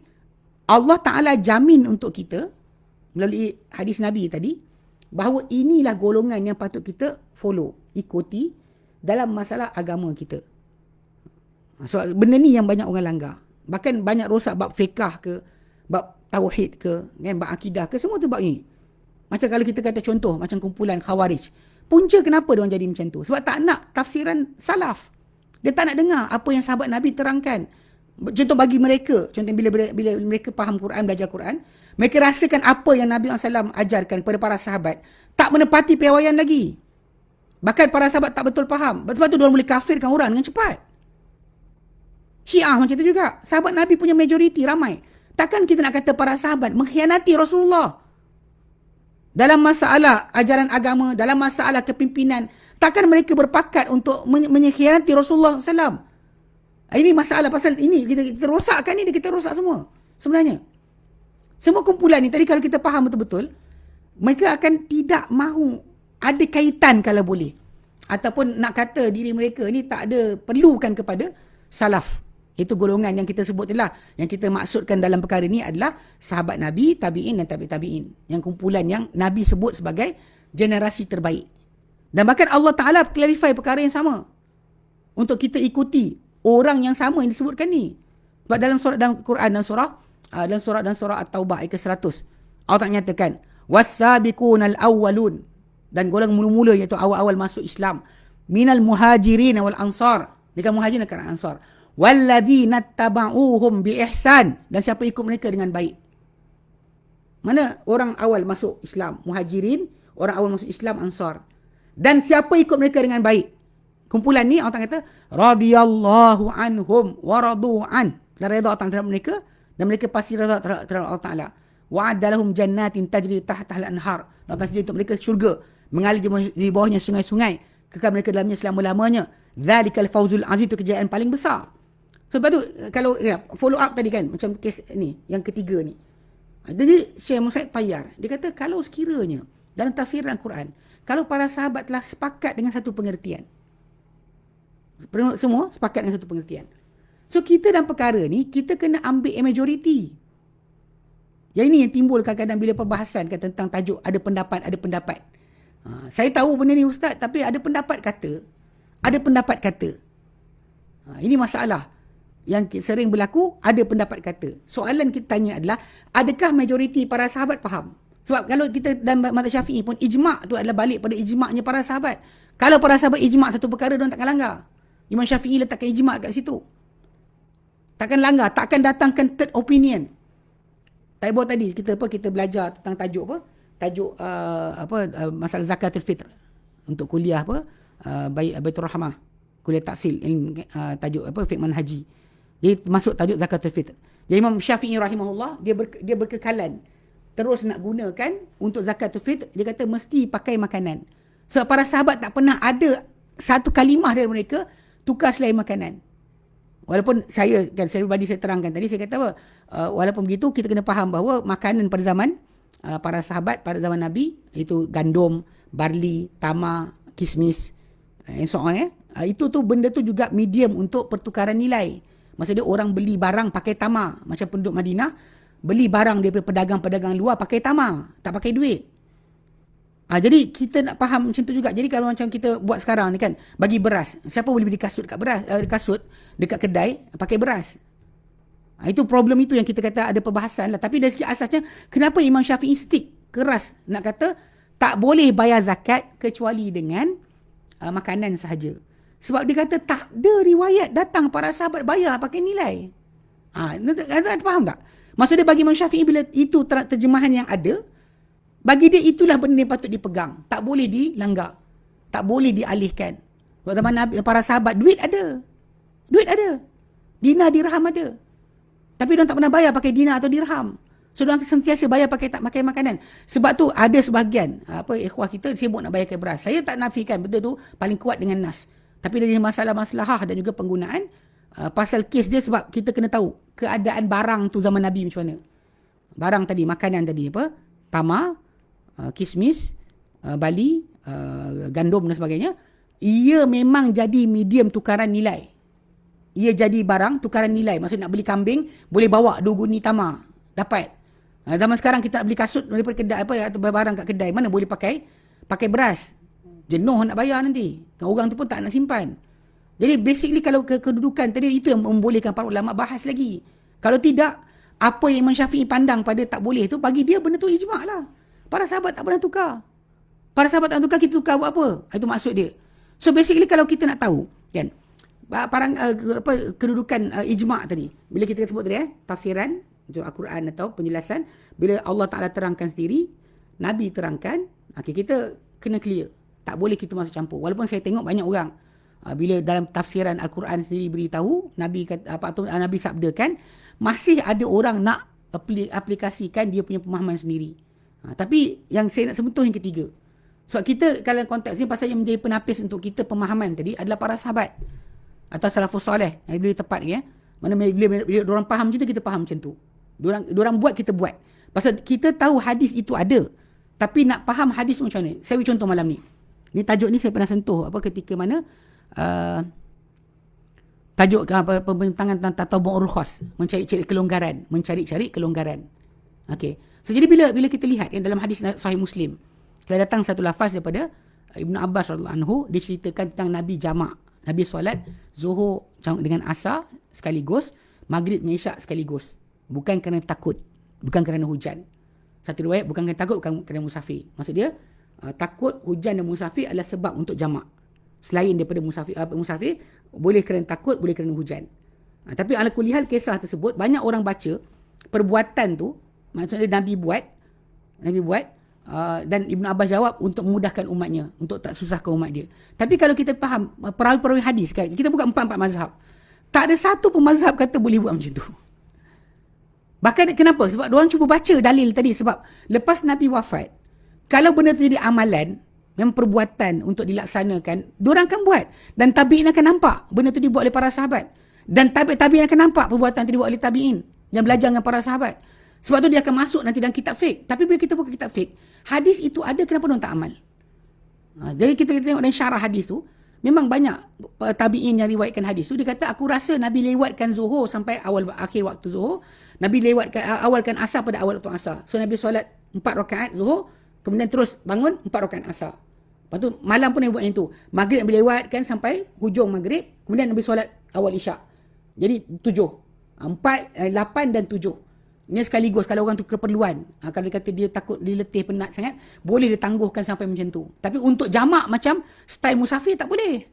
Allah Ta'ala jamin untuk kita melalui hadis Nabi tadi bahawa inilah golongan yang patut kita follow, ikuti dalam masalah agama kita. So benda ni yang banyak orang langgar. Bahkan banyak rosak bab fiqah ke, bab tauhid ke, kan, bab akidah ke, semua tu bab ni. Macam kalau kita kata contoh macam kumpulan Khawarij. Punca kenapa diorang jadi macam tu? Sebab tak nak tafsiran salaf. Dia tak nak dengar apa yang sahabat Nabi terangkan. Contoh bagi mereka, contoh bila mereka faham Quran, belajar Quran, mereka rasakan apa yang Nabi SAW ajarkan kepada para sahabat tak menepati piawaian lagi. Bahkan para sahabat tak betul faham. Sebab tu diorang boleh kafirkan orang dengan cepat. Syiah macam tu juga. Sahabat Nabi punya majoriti ramai. Takkan kita nak kata para sahabat mengkhianati Rasulullah dalam masalah ajaran agama, dalam masalah kepimpinan. Takkan mereka berpakat untuk mengkhianati Rasulullah SAW. Ini masalah pasal ini kita rosakkan ni, kita rosak semua sebenarnya. Semua kumpulan ni tadi kalau kita faham betul-betul, mereka akan tidak mahu ada kaitan kalau boleh. Ataupun nak kata diri mereka ni tak ada perlukan kepada salaf. Itu golongan yang kita sebut itulah. Yang kita maksudkan dalam perkara ni adalah sahabat Nabi, tabi'in dan tabi'in. Yang kumpulan yang Nabi sebut sebagai generasi terbaik. Dan bahkan Allah Ta'ala clarify perkara yang sama. Untuk kita ikuti orang yang sama yang disebutkan ni. Sebab dalam Quran dan surah At-Taubah ayat ke-100. Allah Ta'ala nyatakan, was-sabiqunal awwalun. dan golongan mula-mula iaitu awal-awal masuk Islam, minal muhajirin wal ansar, dengan muhajirin dan ansar, walladzina tabauhum bi ihsan, dan siapa ikut mereka dengan baik. Mana orang awal masuk Islam? Muhajirin, orang awal masuk Islam Ansar. Dan siapa ikut mereka dengan baik? Kumpulan ni Allah kata radhiyallahu anhum wa radu an. Dan redha Allah terhadap mereka dan mereka pasti redha terhadap Allah Taala. Wa'adda lahum jannatin tajri tahtaha al-anhar. Allah sediakan untuk mereka syurga mengalir di bawahnya sungai-sungai, kekal mereka dalamnya selama-lamanya. Dzalikal fawzul aziz, itu kejayaan paling besar. Sebab tu kalau follow up tadi kan, macam kes ni yang ketiga ni. Jadi Syekh Musaid Tayyar, dia kata kalau sekiranya dalam tafsir Al-Quran, kalau para sahabat telah sepakat dengan satu pengertian, semua sepakat dengan satu pengertian, so kita dalam perkara ni, kita kena ambil a majority. Yang ini yang timbul kadang-kadang bila perbahasan tentang tajuk ada pendapat. Saya tahu benda ni Ustaz, tapi ada pendapat kata. Ini masalah yang sering berlaku, ada pendapat kata. Soalan kita tanya adalah, adakah majoriti para sahabat faham? Sebab kalau kita dalam mazhab Syafi'i pun, ijma' tu adalah balik pada ijma'nya para sahabat. Kalau para sahabat ijma' satu perkara, diorang takkan langgar. Imam Syafi'i letakkan ijma' kat situ. Takkan langgar, takkan datangkan third opinion. Taibo tadi kita belajar tentang tajuk apa? Tajuk masalah zakatul fitr untuk kuliah Baitur Rahmah, kuliah taksil, tajuk fiqh manhaji. Jadi masuk tajuk zakatul fitr. Jadi Imam Syafi'i rahimahullah, dia berkekalan terus nak gunakan untuk zakatul fitr. Dia kata mesti pakai makanan. Sebab para sahabat tak pernah ada satu kalimah dari mereka tukar selain makanan. Walaupun saya terangkan tadi, saya kata apa, walaupun begitu kita kena faham bahawa makanan pada zaman para sahabat pada zaman Nabi, itu gandum, barley, tamar, kismis, and so on, itu tu benda tu juga medium untuk pertukaran nilai. Maksudnya orang beli barang pakai tamar, macam penduduk Madinah beli barang daripada pedagang-pedagang luar pakai tamar, tak pakai duit. Jadi kita nak faham macam tu juga. Jadi kalau macam kita buat sekarang ni kan, bagi beras, siapa boleh beli kasut dekat kedai pakai beras? Itu problem itu yang kita kata ada perbahasan lah. Tapi dari segi asasnya, kenapa Imam Syafi'i stick keras nak kata tak boleh bayar zakat kecuali dengan makanan sahaja? Sebab dia kata tak ada riwayat datang para sahabat bayar pakai nilai. Anda faham tak? Maksudnya bagi Imam Syafi'i, bila itu terjemahan yang ada, bagi dia itulah benda yang patut dipegang. Tak boleh dilanggar. Tak boleh dialihkan. Waktu zaman para sahabat, duit ada. Dinar dirham ada. Tapi diorang tak pernah bayar pakai dinar atau dirham. So diorang sentiasa bayar pakai makanan. Sebab tu ada sebahagian ikhwah kita sibuk nak bayar beras. Saya tak nafikan benda tu paling kuat dengan nas. Tapi dari masalah-masalah dan juga penggunaan pasal kes dia, sebab kita kena tahu keadaan barang tu zaman Nabi macam mana. Barang tadi, makanan tadi tamar, kismis, bali, gandum dan sebagainya, ia memang jadi medium tukaran nilai. Ia jadi barang tukaran nilai. Maksudnya nak beli kambing, boleh bawa 2 guni tamar, dapat. Zaman sekarang kita nak beli kasut daripada kedai atau barang kat kedai, mana boleh pakai beras. Jenuh nak bayar nanti. Orang tu pun tak nak simpan. Jadi basically kalau kedudukan tadi, itu yang membolehkan para ulama bahas lagi. Kalau tidak, apa yang Imam Syafi'i pandang pada tak boleh tu, bagi dia benda tu ijma' lah. Para sahabat tak pernah tukar. Para sahabat tak tukar, kita tukar buat apa? Itu maksud dia. So basically kalau kita nak tahu kan, kedudukan ijma' tadi, bila kita sebut tadi tafsiran untuk Al-Quran atau penjelasan, bila Allah Ta'ala terangkan sendiri, Nabi terangkan, kita kena clear. Tak boleh kita masuk campur. Walaupun saya tengok banyak orang bila dalam tafsiran Al-Quran sendiri beritahu, Nabi kata Nabi sabdakan, masih ada orang nak aplikasikan dia punya pemahaman sendiri. Tapi yang saya nak sentuh yang ketiga. Sebab kita kalau konteks ni, pasal yang menjadi penapis untuk kita pemahaman tadi adalah para sahabat atau salafus soleh. Bila tepat ni mana bila orang faham macam tu, kita faham macam tu. Diorang buat, kita buat. Pasal kita tahu hadis itu ada, tapi nak faham hadis macam mana. Saya beri contoh malam ni. Ni tajuk ni saya pernah sentuh ketika mana tajuk pembentangan tentang tatabu'ur rukhas, mencari-cari kelonggaran. Okey. So jadi bila kita lihat dalam hadis Sahih Muslim, telah datang satu lafaz daripada Ibnu Abbas radhiyallahu anhu, dia ceritakan tentang Nabi jamak. Nabi solat Zuhur dengan Asar sekaligus, Maghrib dengan Isyak sekaligus. Bukan kerana takut, bukan kerana hujan. Satu riwayat bukan kerana takut, bukan kerana musafir. Maksud dia takut hujan dan musafir adalah sebab untuk jamak. Selain daripada musafir boleh kerana takut, boleh kerana hujan. Tapi ala kulli hal kisah tersebut banyak orang baca perbuatan tu, maksudnya Nabi buat dan Ibn Abbas jawab untuk memudahkan umatnya, untuk tak susahkan umat dia. Tapi kalau kita faham perawi-perawi hadis kan, kita buka 4 mazhab. Tak ada satu pun mazhab kata boleh buat macam tu. Bahkan kenapa? Sebab diorang cuba baca dalil tadi. Sebab lepas Nabi wafat, kalau benda tu jadi amalan, yang perbuatan untuk dilaksanakan, diorang akan buat. Dan tabi'in akan nampak benda tu dibuat oleh para sahabat. Dan tabi'in akan nampak perbuatan tu dibuat oleh tabi'in yang belajar dengan para sahabat. Sebab tu dia akan masuk nanti dalam kitab fiqh. Tapi bila kita buka kitab fiqh, hadis itu ada, kenapa diorang tak amal? Jadi kita tengok dalam syarah hadis tu, memang banyak tabi'in yang riwayatkan hadis tu. Dia kata, aku rasa Nabi lewatkan zuhur sampai akhir waktu zuhur. Nabi awalkan asar pada awal waktu asar. So Nabi solat 4 rakaat zuhur, kemudian terus bangun 4 rakaat asar. Lepas tu malam pun Nabi buat yang tu. Maghrib Nabi lewatkan sampai hujung maghrib, kemudian Nabi solat awal isyak. Jadi 7. 4, 8 dan 7. Ini sekaligus kalau orang tu keperluan. Kalau dia kata dia takut dia letih penat sangat, boleh dia tangguhkan sampai macam tu. Tapi untuk jamak macam style musafir tak boleh.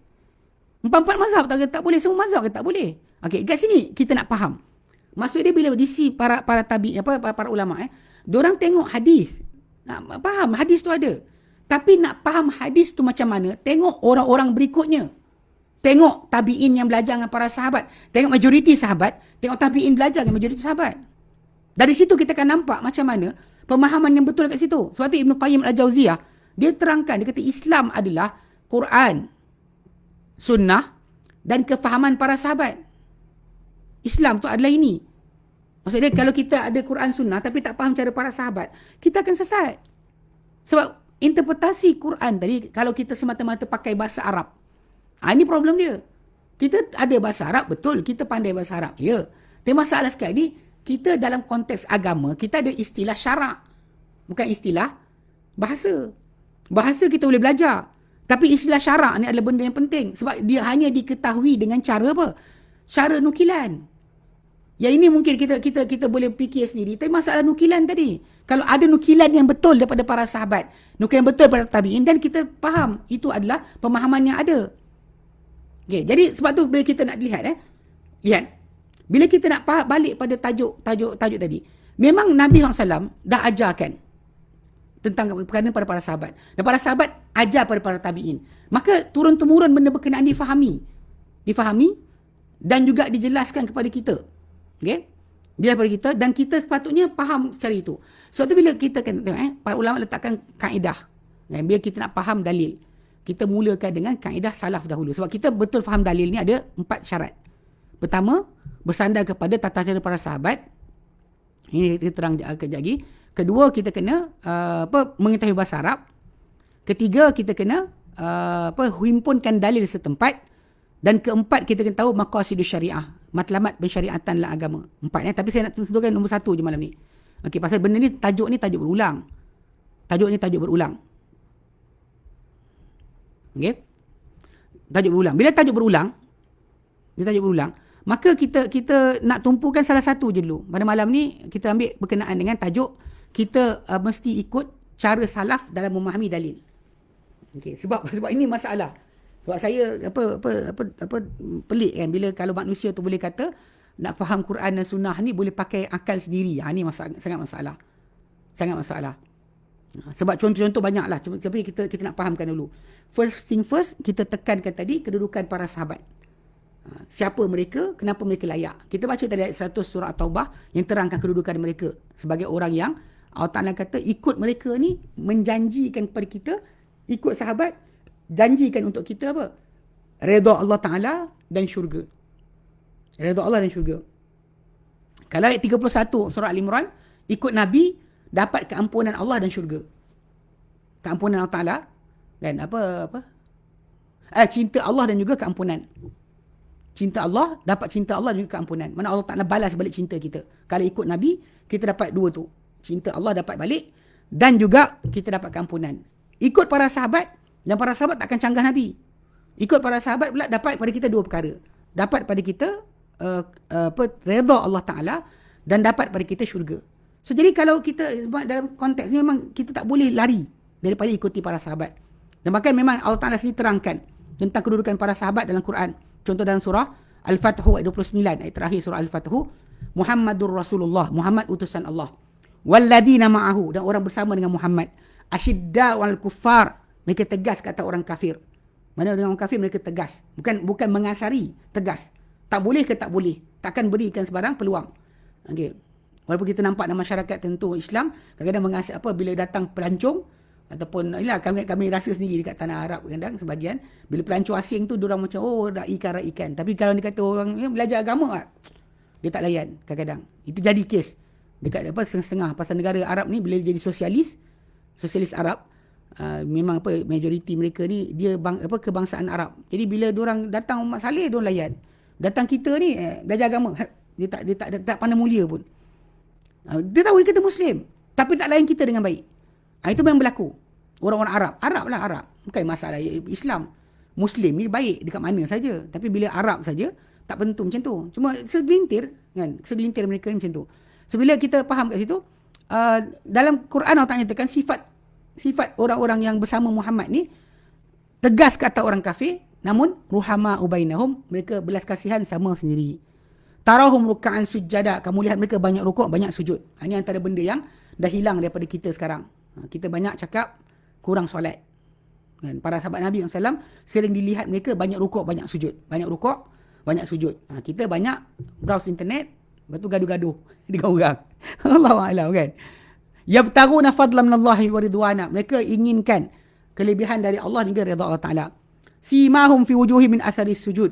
4 mazhab tak boleh, semua mazhab tak boleh. Okey, kat sini kita nak faham. Maksud dia bila diisi para para ulama diorang tengok hadis. Nak faham hadis tu ada. Tapi nak faham hadis tu macam mana, tengok orang-orang berikutnya. Tengok tabi'in yang belajar dengan para sahabat. Tengok majoriti sahabat, tengok tabi'in belajar dengan majoriti sahabat. Dari situ kita akan nampak macam mana pemahaman yang betul kat situ. Sebab tu Ibn Qayyim Al-Jauziyah, dia terangkan, dia kata Islam adalah Quran, sunnah dan kefahaman para sahabat. Islam tu adalah ini. Maksudnya kalau kita ada Quran sunnah tapi tak faham cara para sahabat, kita akan sesat. Sebab interpretasi Quran tadi, kalau kita semata-mata pakai bahasa Arab, ini problem dia. Kita ada bahasa Arab, betul, kita pandai bahasa Arab, ya. Tapi masalah sekarang ni, kita dalam konteks agama, kita ada istilah syarak, bukan istilah bahasa. Bahasa kita boleh belajar, tapi istilah syarak ni adalah benda yang penting. Sebab dia hanya diketahui dengan cara apa? Cara nukilan. Ya, ini mungkin kita boleh fikir sendiri. Tapi masalah nukilan tadi, kalau ada nukilan yang betul daripada para sahabat, nukilan betul daripada tabi'in, dan kita faham itu adalah pemahaman yang ada. Okay, jadi sebab tu bila kita nak lihat bila kita nak balik pada tajuk tadi, memang Nabi SAW dah ajarkan tentang perkara pada para sahabat, dan para sahabat ajar pada para tabi'in. Maka turun-temurun benda berkenaan difahami dan juga dijelaskan kepada kita. Okay? Dia daripada kita, dan kita sepatutnya faham secara itu. Sebab tu bila kita kan tengok para ulama letakkan kaedah. Dan bila kita nak faham dalil, kita mulakan dengan kaedah salaf dahulu. Sebab kita betul faham dalil ni ada 4 syarat. Pertama, bersandar kepada tata cara para sahabat. Ini kita terang kejap lagi. Kedua, kita kena mengetahui bahasa Arab. Ketiga, kita kena himpunkan dalil setempat. Dan keempat, kita kena tahu maqasidus syariah, matlamat pensyariatan dalam agama. 4 tapi saya nak tentukan nombor 1 je malam ni. Okey, pasal benda ni tajuk berulang. Okey. Tajuk berulang. Bila tajuk berulang, maka kita nak tumpukan salah satu je dulu. Pada malam ni kita ambil berkenaan dengan tajuk kita mesti ikut cara salaf dalam memahami dalil. Okey, sebab ini masalah. Sebab saya pelik kan bila kalau manusia tu boleh kata nak faham Quran dan sunnah ni boleh pakai akal sendiri. Ni sangat masalah. Sebab contoh-contoh banyaklah, tapi kita nak fahamkan dulu. First thing first, kita tekankan tadi kedudukan para sahabat. Siapa mereka, kenapa mereka layak. Kita baca tadi ayat 100 surah At-Taubah yang terangkan kedudukan mereka sebagai orang yang Allah Ta'ala kata ikut mereka ni menjanjikan kepada kita, ikut sahabat janjikan untuk kita apa? Redha Allah Ta'ala dan syurga. Redha Allah dan syurga. Kalau ayat 31 surah Al-Imran, ikut Nabi dapat keampunan Allah dan syurga. Keampunan Allah Ta'ala dan cinta Allah dan juga keampunan. Cinta Allah, dapat cinta Allah dan juga keampunan. Mana Allah Ta'ala balas balik cinta kita. Kalau ikut Nabi, kita dapat dua tu. Cinta Allah dapat balik dan juga kita dapat keampunan. Ikut para sahabat, dan para sahabat takkan canggah Nabi. Ikut para sahabat pula dapat pada kita dua perkara. Dapat pada kita redha Allah Ta'ala dan dapat pada kita syurga. So jadi kalau kita dalam konteks ni memang kita tak boleh lari daripada ikuti para sahabat. Dan bahkan memang Allah Ta'ala sendiri terangkan tentang kedudukan para sahabat dalam Quran. Contoh dalam surah Al-Fathu ayat 29, ayat terakhir surah Al-Fathu, Muhammadur Rasulullah, Muhammad utusan Allah. Walladina ma'ahu, dan orang bersama dengan Muhammad. Asyidda wal kuffar, mereka tegas kata orang kafir. Mana dengan orang kafir mereka tegas. Bukan mengasari, tegas. Tak boleh ke tak boleh. Takkan berikan sebarang peluang. Okey. Walaupun kita nampak dalam masyarakat tentu Islam, kadang-kadang mengasih bila datang pelancong, ataupun inilah kami rasa sendiri dekat tanah Arab kadang sebahagian, bila pelancong asing tu diorang macam rak ikan. Tapi kalau dia kata orang belajar agama, dia tak layan kadang-kadang. Itu jadi kes dekat setengah-setengah pasal negara Arab ni bila jadi sosialis Arab, memang majoriti mereka ni dia kebangsaan Arab. Jadi bila diorang datang Umat Saleh, diorang layan. Datang kita ni belajar agama, dia tak pandang mulia pun. Dia tahu kita Muslim, tapi tak layan kita dengan baik. Itu memang berlaku. Orang-orang Arab. Bukan masalah Islam. Muslim ni baik dekat mana saja. Tapi bila Arab saja, tak tentu macam tu. Cuma segelintir mereka ni macam tu. So bila kita faham kat situ, dalam Quran Allah Ta'ala nyatakan sifat orang-orang yang bersama Muhammad ni, tegas kata orang kafir, namun ruhama ubainahum, mereka belas kasihan sama sendiri. Tarahum ruka'an sujada, kamu lihat mereka banyak rukuk, banyak sujud. Ini antara benda yang dah hilang daripada kita sekarang. Kita banyak cakap, kurang solat. Dan para sahabat Nabi SAW sering dilihat mereka banyak rukuk, banyak sujud. Kita banyak browse internet, lepas tu gaduh-gaduh dengan orang. Allahuakbar kan. Yabtaguna fadlan minallahi wa ridwana. Mereka inginkan kelebihan dari Allah hingga redha Allah Ta'ala. Simahum fi wujuhi min athari sujud.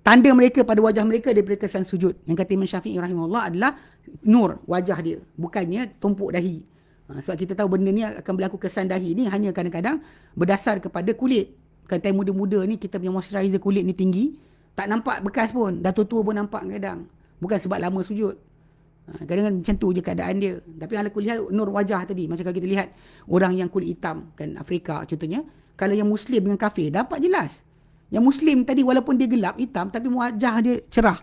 Tanda mereka pada wajah mereka daripada kesan sujud. Yang kata Imam Syafi'i rahimahullah adalah nur wajah dia, bukannya tumpuk dahi. Sebab kita tahu benda ni akan berlaku kesan dahi ni hanya kadang-kadang berdasar kepada kulit. Kata muda-muda ni kita punya moisturizer kulit ni tinggi, tak nampak bekas pun, dah tua-tua pun nampak kadang. Bukan sebab lama sujud. Kadang-kadang macam tu je keadaan dia. Tapi kalau kulihat nur wajah tadi, macam kalau kita lihat orang yang kulit hitam kan, Afrika contohnya, kalau yang Muslim dengan kafir dapat jelas. Yang Muslim tadi walaupun dia gelap hitam, tapi wajah dia cerah,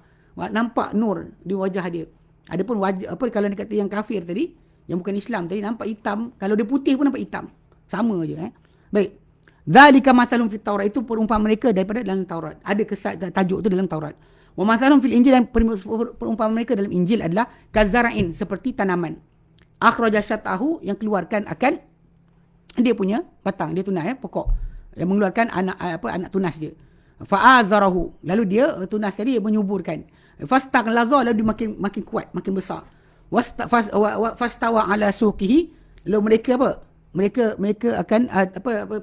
nampak nur di wajah dia. Adapun wajah kalau dia kata yang kafir tadi, yang bukan Islam tadi, nampak hitam, kalau dia putih pun nampak hitam, sama je. Baik, dzalika mathalun fit Taurat, itu perumpamaan mereka daripada dalam Taurat. Ada tajuk tu dalam Taurat. Wa mathalun fil Injil, dan perumpamaan mereka dalam Injil adalah kazara'in, seperti tanaman. Akhraja syatahu, yang keluarkan akan dia punya batang, dia tunas pokok, yang mengeluarkan anak tunas dia. Fa'azarahu, lalu dia tunas tadi menyuburkan. Fastaghlaza, lalu dia makin kuat, makin besar. Fastawa ala suqihi, lalu mereka mereka akan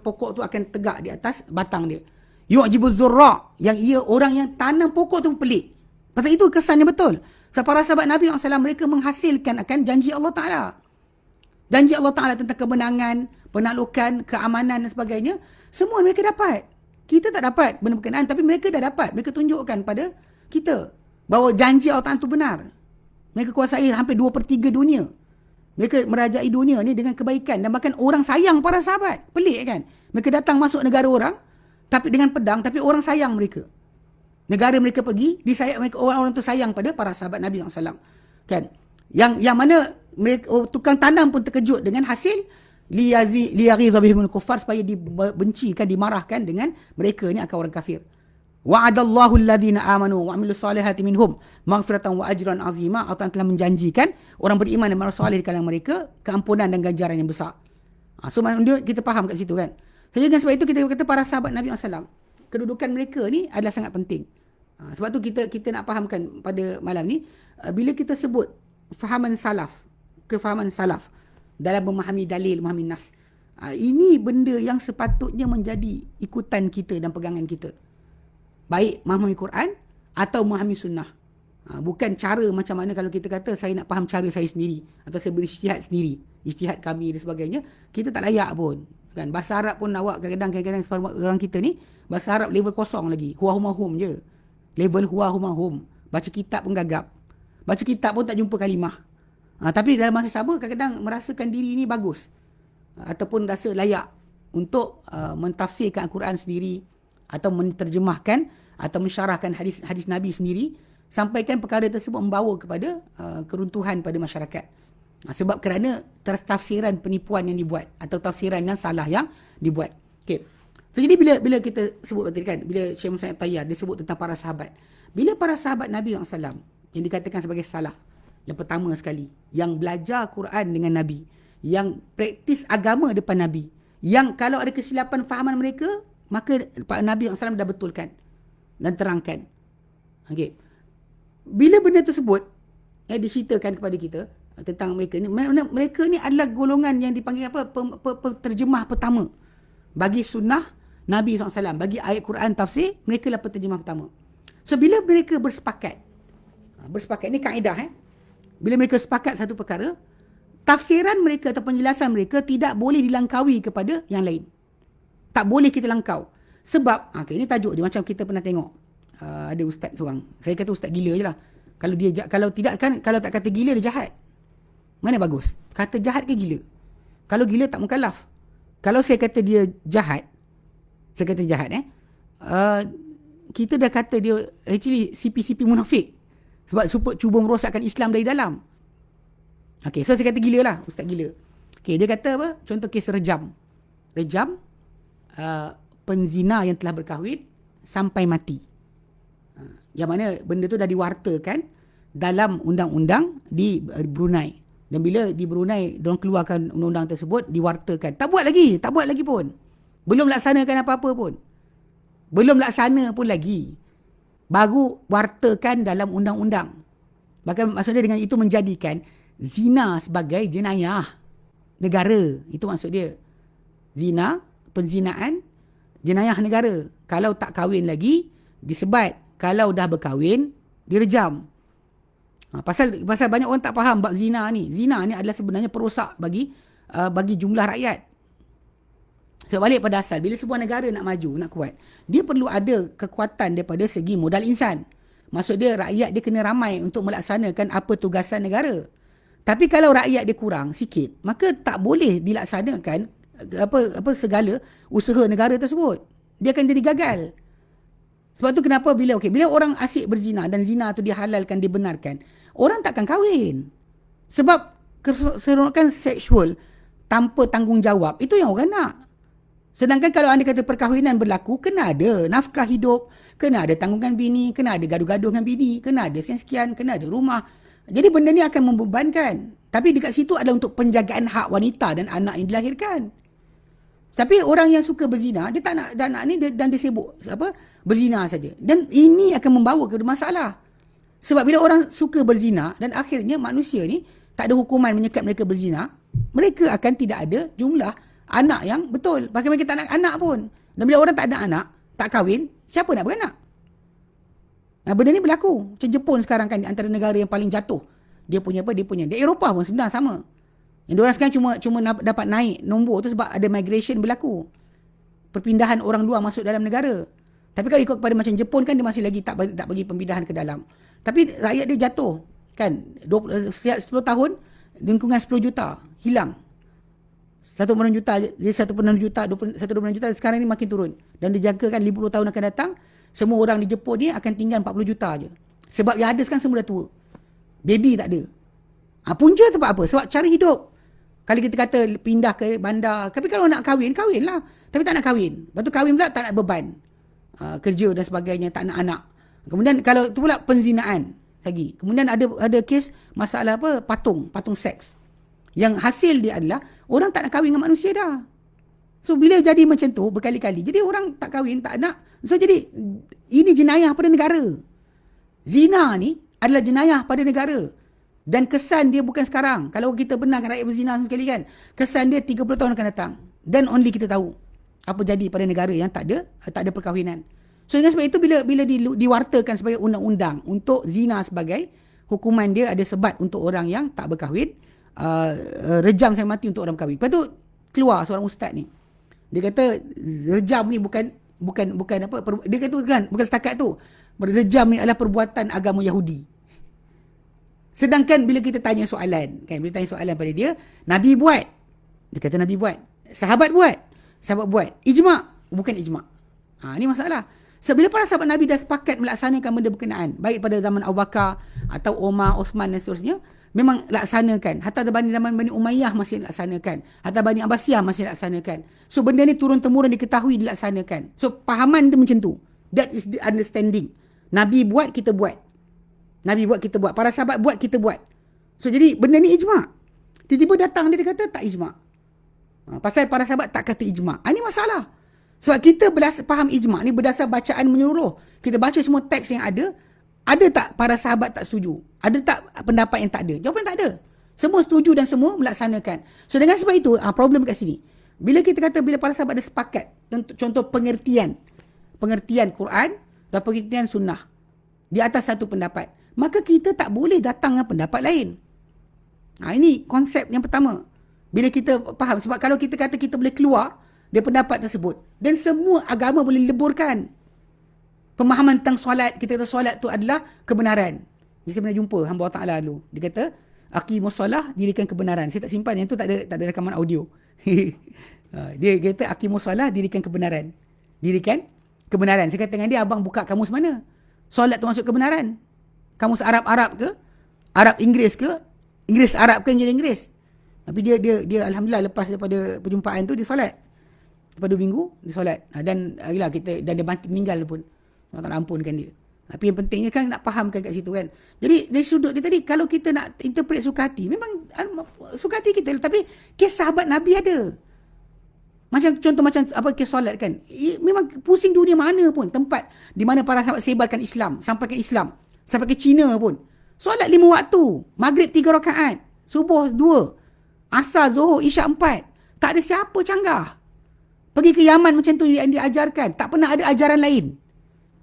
pokok tu akan tegak di atas batang dia. Yu'jibu zurra, yang orang yang tanam pokok tu pelik. Pasal itu kesannya betul. Sebab para sahabat Nabi SAW mereka menghasilkan akan janji Allah Ta'ala. Janji Allah Ta'ala tentang kemenangan, penaklukan, keamanan dan sebagainya, semua mereka dapat. Kita tak dapat benda berkenaan, tapi mereka dah dapat. Mereka tunjukkan pada kita bahawa janji Allah Ta'ala itu benar. Mereka kuasai hampir 2/3 dunia. Mereka merajai dunia ni dengan kebaikan. Dan bahkan orang sayang para sahabat. Pelik kan? Mereka datang masuk negara orang, tapi dengan pedang, tapi orang sayang mereka. Negara mereka pergi, orang-orang tu sayang pada para sahabat Nabi SAW. Kan? Yang mana mereka, tukang tanam pun terkejut dengan hasil liyaghiza bihimul kuffar, supaya dibencikan, dimarahkan dengan mereka ni akan orang kafir. Wa'adallahu alladhina amanu wa 'amilus salihati minhum maghfiratan wa ajran 'azima. Allah telah menjanjikan orang beriman dan beramal soleh di kalangan mereka keampunan dan ganjaran yang besar. So kita faham kat situ kan. Jadi dengan sebab itu kita kata para sahabat Nabi SAW, kedudukan mereka ni adalah sangat penting. Sebab tu kita nak fahamkan pada malam ni, bila kita sebut kefahaman salaf dalam memahami dalil, memahami nas, ini benda yang sepatutnya menjadi ikutan kita dan pegangan kita. Baik memahami Quran atau memahami sunnah. Bukan cara macam mana kalau kita kata saya nak faham cara saya sendiri, atau saya berijtihad sendiri, ijtihad kami dan sebagainya, kita tak layak pun. Kan? Bahasa Arab pun awak kadang-kadang orang kita ni, bahasa Arab level kosong lagi. Huwa-huma-hum je. Level huwa-huma-hum. Baca kitab pun gagap. Baca kitab pun tak jumpa kalimah. Tapi dalam masa sama kadang-kadang merasakan diri ni bagus. Ataupun rasa layak untuk mentafsirkan Al-Quran sendiri, atau menterjemahkan atau mensyarahkan hadis Nabi sendiri, sampaikan perkara tersebut membawa kepada keruntuhan pada masyarakat. Sebab kerana tafsiran penipuan yang dibuat atau tafsiran yang salah yang dibuat. Okey. So, jadi bila kita sebut tadi kan, bila Syekh Musa Tayyar dia sebut tentang para sahabat. Bila para sahabat Nabi SAW yang dikatakan sebagai salaf, yang pertama sekali, yang belajar Quran dengan Nabi, yang praktis agama depan Nabi, yang kalau ada kesilapan fahaman mereka, maka Pak Nabi SAW dah betulkan dan terangkan. Okey. Bila benda tersebut diceritakan kepada kita tentang mereka ni adalah golongan yang dipanggil apa, terjemah pertama bagi sunnah Nabi SAW, bagi ayat Quran tafsir, mereka lah penterjemah pertama. So bila mereka bersepakat ni kaedah bila mereka sepakat satu perkara, tafsiran mereka atau penjelasan mereka tidak boleh dilangkaui kepada yang lain. Tak boleh kita langkau. Sebab ini tajuk dia macam kita pernah tengok. Ada ustaz seorang. Saya kata ustaz gila je lah. Kalau tak kata gila dia jahat. Mana bagus? Kata jahat ke gila? Kalau gila tak mukallaf. Kalau saya kata dia jahat, kita dah kata dia actually CP-CP munafik. Sebab cuba merosakkan Islam dari dalam. Okay, so saya kata gila lah, ustaz gila. Okay, dia kata apa? Contoh kes rejam. Rejam, penzina yang telah berkahwin sampai mati. Yang mana benda tu dah diwartakan dalam undang-undang di Brunei. Dan bila di Brunei diorang keluarkan undang-undang tersebut, diwartakan. Tak buat lagi pun. Belum laksanakan apa-apa pun. Belum laksana pun lagi. Baru wartakan dalam undang-undang. Bahkan maksudnya dengan itu menjadikan zina sebagai jenayah negara. Itu maksud dia. Zina, penzinaan, jenayah negara. Kalau tak kahwin lagi, disebat. Kalau dah berkahwin, direjam. Pasal banyak orang tak faham bab zina ni. Zina ni adalah sebenarnya perosak bagi jumlah rakyat. So, balik pada asal, bila sebuah negara nak maju, nak kuat, dia perlu ada kekuatan daripada segi modal insan. Maksud dia, rakyat dia kena ramai untuk melaksanakan apa tugasan negara. Tapi kalau rakyat dia kurang sikit, maka tak boleh dilaksanakan apa segala usaha negara tersebut. Dia akan jadi gagal. Sebab tu kenapa bila orang asyik berzina dan zina tu dihalalkan, dibenarkan, orang takkan kahwin. Sebab keseronokan seksual tanpa tanggungjawab, itu yang orang nak. Sedangkan kalau anda kata perkahwinan berlaku, kena ada nafkah hidup, kena ada tanggungan bini, kena ada gaduh-gaduh dengan bini, kena ada sekian-sekian, kena ada rumah. Jadi benda ni akan membebankan. Tapi dekat situ adalah untuk penjagaan hak wanita dan anak yang dilahirkan. Tapi orang yang suka berzina, dia tak nak anak ni dan dia sibuk berzina saja. Dan ini akan membawa ke masalah. Sebab bila orang suka berzina dan akhirnya manusia ni tak ada hukuman menyekat mereka berzina, mereka akan tidak ada jumlah anak yang betul. Bahkan mereka tak nak anak pun. Dan bila orang tak ada anak, tak kahwin, siapa nak beranak? Benda ni berlaku. Macam Jepun sekarang kan, antara negara yang paling jatuh. Dia punya. Di Eropah pun sebenarnya sama. Yang diorang sekarang cuma dapat naik nombor tu sebab ada migration berlaku. Perpindahan orang luar masuk dalam negara. Tapi kalau ikut kepada macam Jepun kan, dia masih lagi tak bagi pemindahan ke dalam. Tapi rakyat dia jatuh. Kan, 10 tahun, lingkungan 10 juta hilang. 1.6 juta, dia 1.6 juta, 1.2 juta, sekarang ni makin turun. Dan dijangkakan 50 tahun akan datang, semua orang di Jepun ni akan tinggal 40 juta je. Sebab yang ada sekarang semua dah tua. Baby tak ada. Punca sebab apa? Sebab cara hidup. Kalau kita kata pindah ke bandar, tapi kalau nak kahwin lah. Tapi tak nak kahwin. Lepas tu kahwin pula tak nak beban. Kerja dan sebagainya, tak nak anak. Kemudian kalau tu pula penzinaan lagi. Kemudian ada kes masalah patung seks. Yang hasil dia adalah orang tak nak kahwin dengan manusia dah. So bila jadi macam tu berkali-kali, jadi orang tak kahwin, tak nak. So jadi ini jenayah pada negara. Zina ni adalah jenayah pada negara. Dan kesan dia bukan sekarang. Kalau kita benarkan rakyat berzina sekali kan, kesan dia 30 tahun akan datang. Dan only kita tahu apa jadi pada negara yang tak ada perkahwinan. So dengan sebab itu bila diwartakan sebagai undang-undang untuk zina sebagai hukuman dia ada sebat untuk orang yang tak berkahwin, rejam sampai mati untuk orang berkahwin. Lepas tu keluar seorang ustaz ni. Dia kata rejam ni bukan apa, dia kata kan bukan setakat tu. Rejam ni adalah perbuatan agama Yahudi. Sedangkan bila kita tanya soalan, kan, bila tanya soalan pada dia, Nabi buat. Dia kata Nabi buat. Sahabat buat. Ijma', bukan ijma'. Ini masalah. So, bila para sahabat Nabi dah sepakat melaksanakan benda berkenaan, baik pada zaman Abu Bakar atau Umar, Osman dan seterusnya, Memang laksanakan. Hatta zaman Bani Umayyah masih laksanakan. Hatta Bani Abbasiyah masih laksanakan. So benda ni turun-temurun diketahui dilaksanakan. So pahaman dia macam tu. That is the understanding. Nabi buat, kita buat. Nabi buat, kita buat. Para sahabat buat, kita buat. So jadi benda ni ijma'. Tiba-tiba datang dia kata tak ijma'. Pasal para sahabat tak kata ijma'. Ini masalah. Sebab kita faham ijma' ni berdasar bacaan menyeluruh. Kita baca semua teks yang ada. Ada tak para sahabat tak setuju? Ada tak pendapat yang tak ada? Jawapan tak ada. Semua setuju dan semua melaksanakan. So dengan sebab itu, problem kat sini. Bila kita kata bila para sahabat ada sepakat, contoh pengertian Quran dan pengertian sunnah di atas satu pendapat, maka kita tak boleh datang dengan pendapat lain. Ini konsep yang pertama. Bila kita faham, sebab kalau kita kata kita boleh keluar dari pendapat tersebut, dan semua agama boleh leburkan. Pemahaman tentang solat, kita kata solat tu adalah kebenaran. Jadi saya pernah jumpa hamba Allah Ta'ala dulu. Dia kata, aqimus solah, dirikan kebenaran. Saya tak simpan, yang tu tak ada rekaman audio. Dia kata, aqimus solah, dirikan kebenaran. Dirikan kebenaran. Saya kata dengan dia, abang buka kamus mana? Solat tu masuk kebenaran. Kamus Arab ke? Arab Inggeris ke? Inggeris Arab ke jadi Inggeris? Tapi dia Alhamdulillah lepas daripada perjumpaan tu, dia solat. Lepas 2 minggu, dia solat. Dan dia mati meninggal pun. Allah tak ampunkan dia. Tapi yang pentingnya kan nak fahamkan kat situ kan. Jadi dari sudut dia tadi, kalau kita nak interpret suka hati, memang suka hati kita. Tapi kes sahabat Nabi ada. Contoh macam kes solat kan. Memang pusing dunia mana pun. Tempat di mana para sahabat sebarkan Islam. Sampai ke Islam. Sampai ke China pun. Solat 5 waktu. Maghrib 3 rakaat. Subuh 2. Asar, Zuhur, Isyak 4. Tak ada siapa canggah. Pergi ke Yaman macam tu yang diajarkan. Tak pernah ada ajaran lain.